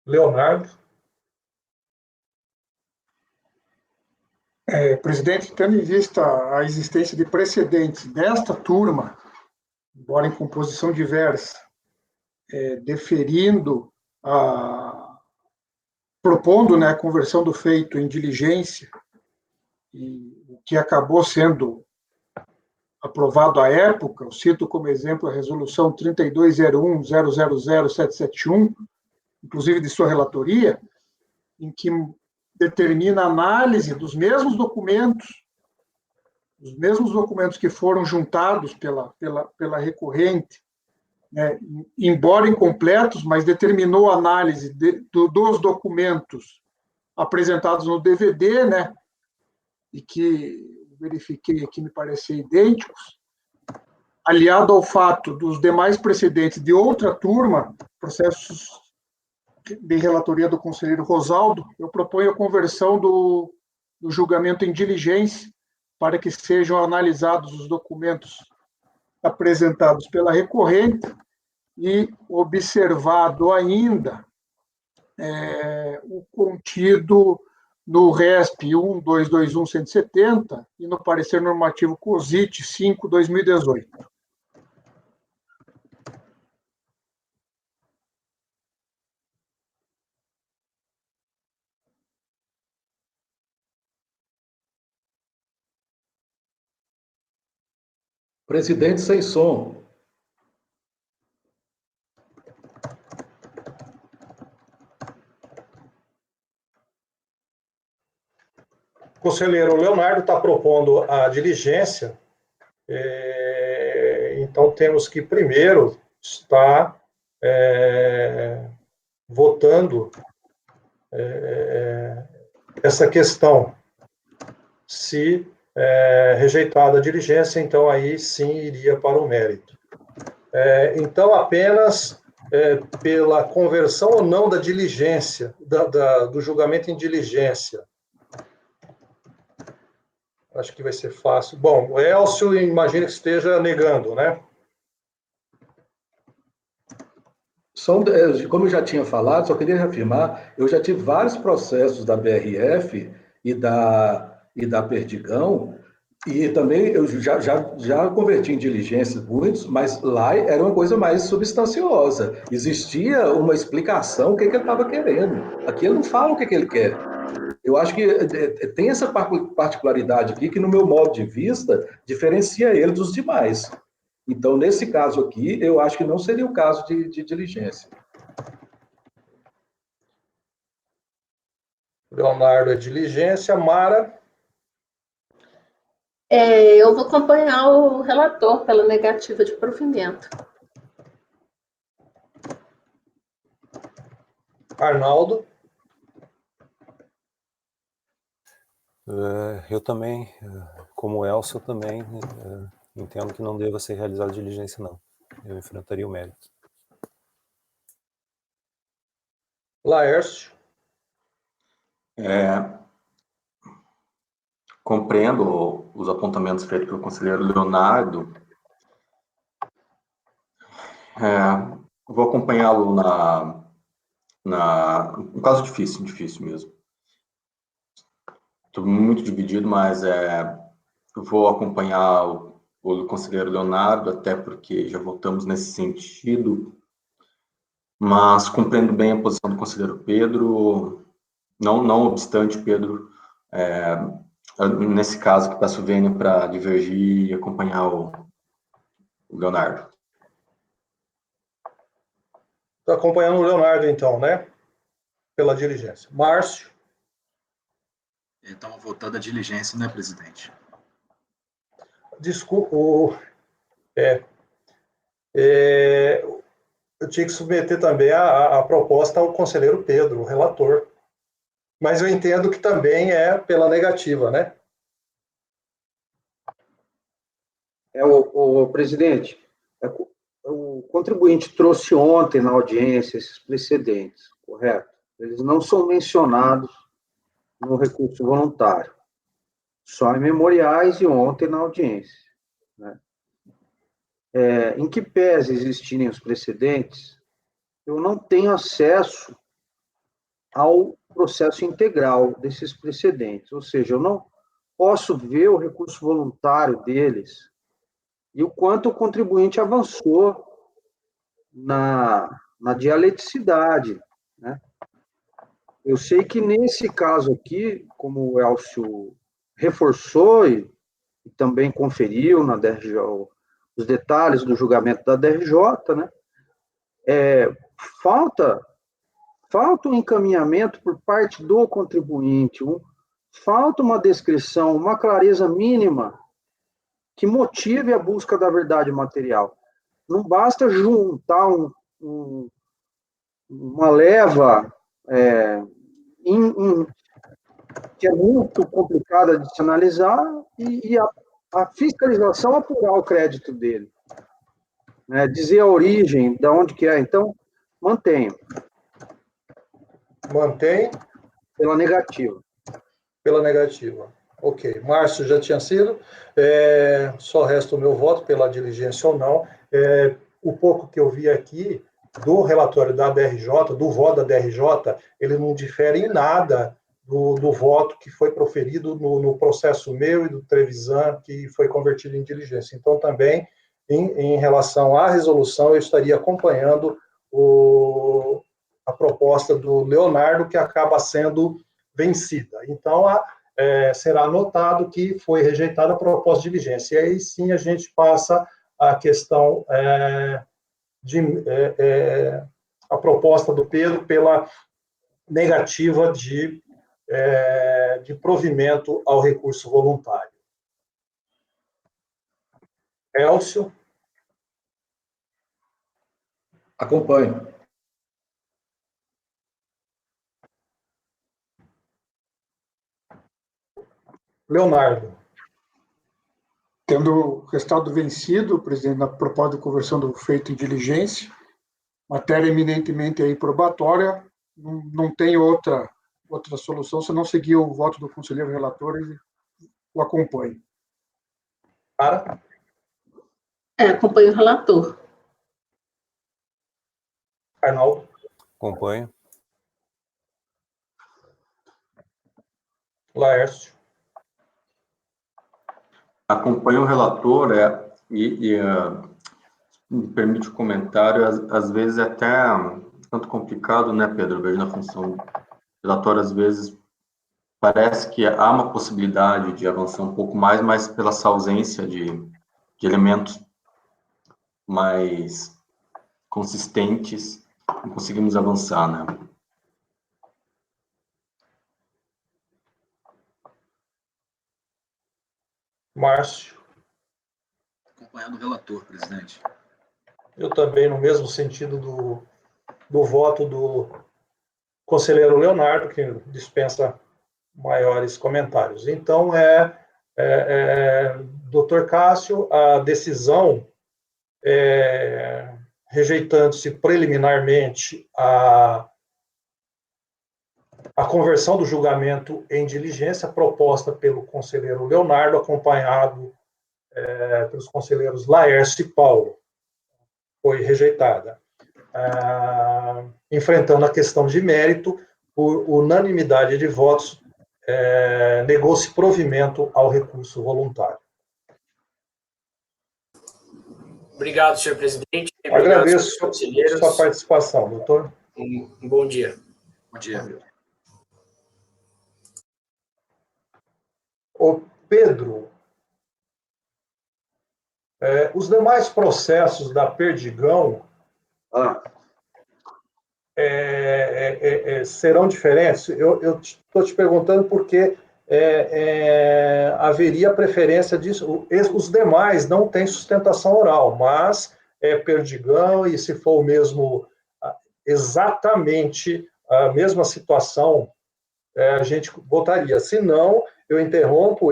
B: Leonardo.
G: Presidente, tendo em vista a existência de precedentes desta turma, embora em composição diversa, propondo, né, a conversão do feito em diligência, e o que acabou sendo aprovado à época, eu cito como exemplo a resolução 3201.000.771, inclusive de sua relatoria, em que determina a análise dos mesmos documentos que foram juntados pela recorrente, né, embora incompletos, mas determinou a análise dos documentos apresentados no DVD, né, e que verifiquei aqui me parecer idênticos, aliado ao fato dos demais precedentes de outra turma, processos de relatoria do conselheiro Rosaldo, eu proponho a conversão do julgamento em diligência para que sejam analisados os documentos apresentados pela recorrente e observado ainda o contido no RESP 1.221.170 e no parecer normativo COSIT 5/2018.
F: Presidente sem som.
B: O conselheiro Leonardo está propondo a diligência, então temos que primeiro estar votando essa questão. Se rejeitada a diligência, então aí sim iria para o mérito. Então, apenas pela conversão ou não da diligência, do julgamento em diligência. Acho que vai ser fácil. Bom, o Elcio, imagino que esteja negando, né?
F: Como eu já tinha falado, só queria reafirmar, eu já tive vários processos da BRF e da Perdigão, e também eu já converti em diligências muitos, mas lá era uma coisa mais substanciosa. Existia uma explicação, o que ele estava querendo. Aqui ele não fala o que ele quer. Eu acho que tem essa particularidade aqui que, no meu modo de vista, diferencia ele dos demais. Então, nesse caso aqui, eu acho que não seria o caso de diligência.
B: Leonardo é diligência. Mara?
E: Eu vou acompanhar o relator pela negativa de provimento.
B: Arnaldo?
J: Eu também, como Elcio, eu também entendo que não deva ser realizada diligência, não. Eu enfrentaria o mérito.
B: Laércio?
H: Compreendo os apontamentos feitos pelo conselheiro Leonardo. Vou acompanhá-lo um caso difícil mesmo. Estou muito dividido, mas eu vou acompanhar o conselheiro Leonardo, até porque já votamos nesse sentido, mas compreendo bem a posição do conselheiro Pedro, não obstante, Pedro, nesse caso que peço vênia para divergir e acompanhar o Leonardo.
B: Está acompanhando o Leonardo, então, né? Pela diligência. Márcio?
I: Estamos votando a diligência, né, presidente?
B: Desculpa, eu tinha que submeter também a proposta ao conselheiro Pedro, o relator. Mas eu entendo que também é pela negativa, né?
D: O presidente, o contribuinte trouxe ontem na audiência esses precedentes, correto? Eles não são mencionados no recurso voluntário, só em memoriais e ontem na audiência, né? Em que pese existirem os precedentes, eu não tenho acesso ao processo integral desses precedentes, ou seja, eu não posso ver o recurso voluntário deles e o quanto o contribuinte avançou na dialeticidade, né? Eu sei que nesse caso aqui, como o Elcio reforçou e e também conferiu na DRJ os detalhes do julgamento da DRJ, né? Falta um encaminhamento por parte do contribuinte, falta uma descrição, uma clareza mínima que motive a busca da verdade material. Não basta juntar uma leva que é muito complicada de se analisar e a fiscalização apurar o crédito dele. Né? Dizer a origem, de onde que é. Então, mantenho.
B: Mantém?
D: Pela negativa.
B: Pela negativa. Ok. Márcio já tinha sido. Só resta o meu voto pela diligência ou não. O pouco que eu vi aqui do relatório da DRJ, do voto da DRJ, ele não difere em nada do voto que foi proferido no processo meu e do Trevisan, que foi convertido em diligência. Então, também, em relação à resolução, eu estaria acompanhando a proposta do Leonardo, que acaba sendo vencida. Então, será anotado que foi rejeitada a proposta de diligência. E aí, sim, a gente passa à questão a proposta do Pedro pela negativa de provimento ao recurso voluntário. Elcio?
F: Acompanho.
B: Leonardo?
G: Tendo restado vencido, presidente, na proposta de conversão do feito em diligência, matéria eminentemente aí probatória, não tem outra solução, se não seguir o voto do conselheiro relator e o acompanho.
B: Para?
E: Acompanho o relator.
B: Arnaldo?
J: Acompanho.
B: Laércio?
H: Acompanho o relator me permite um comentário, às vezes é até tanto complicado, né, Pedro? Eu vejo na função relatório, às vezes parece que há uma possibilidade de avançar um pouco mais, mas pela essa ausência de elementos mais consistentes, não conseguimos avançar, né?
B: Márcio?
I: Acompanhando o relator, presidente.
B: Eu também, no mesmo sentido do voto do conselheiro Leonardo, que dispensa maiores comentários. Então, doutor Cássio, a decisão, rejeitando-se preliminarmente a conversão do julgamento em diligência proposta pelo conselheiro Leonardo, acompanhado pelos conselheiros Laércio e Paulo, foi rejeitada. Enfrentando a questão de mérito, por unanimidade de votos, negou-se provimento ao recurso voluntário.
C: Obrigado, senhor presidente.
B: Agradeço sua participação, doutor.
C: Um bom dia.
I: Bom dia.
B: Ô, Pedro, os demais processos da Perdigão serão diferentes? Eu estou te perguntando porque haveria preferência disso. Os demais não têm sustentação oral, mas Perdigão, e se for o mesmo, exatamente a mesma situação, a gente votaria. Se não, eu interrompo,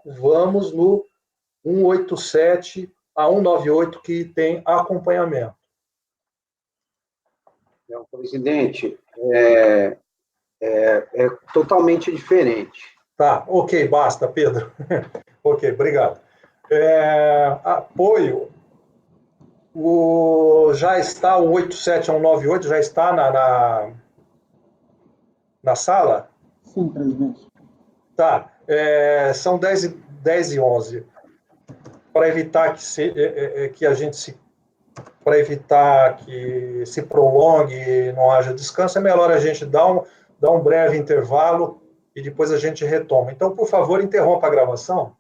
B: vamos no 187 a 198, que tem acompanhamento.
D: Presidente, é totalmente diferente.
B: Tá, ok, basta, Pedro. Ok, obrigado. Apoio, já está o 187 a 198, já está na sala?
A: Sim, presidente.
B: Tá, são 10 e 11. Para evitar para evitar que se prolongue e não haja descanso, é melhor a gente dar um breve intervalo e depois a gente retoma. Então, por favor, interrompa a gravação.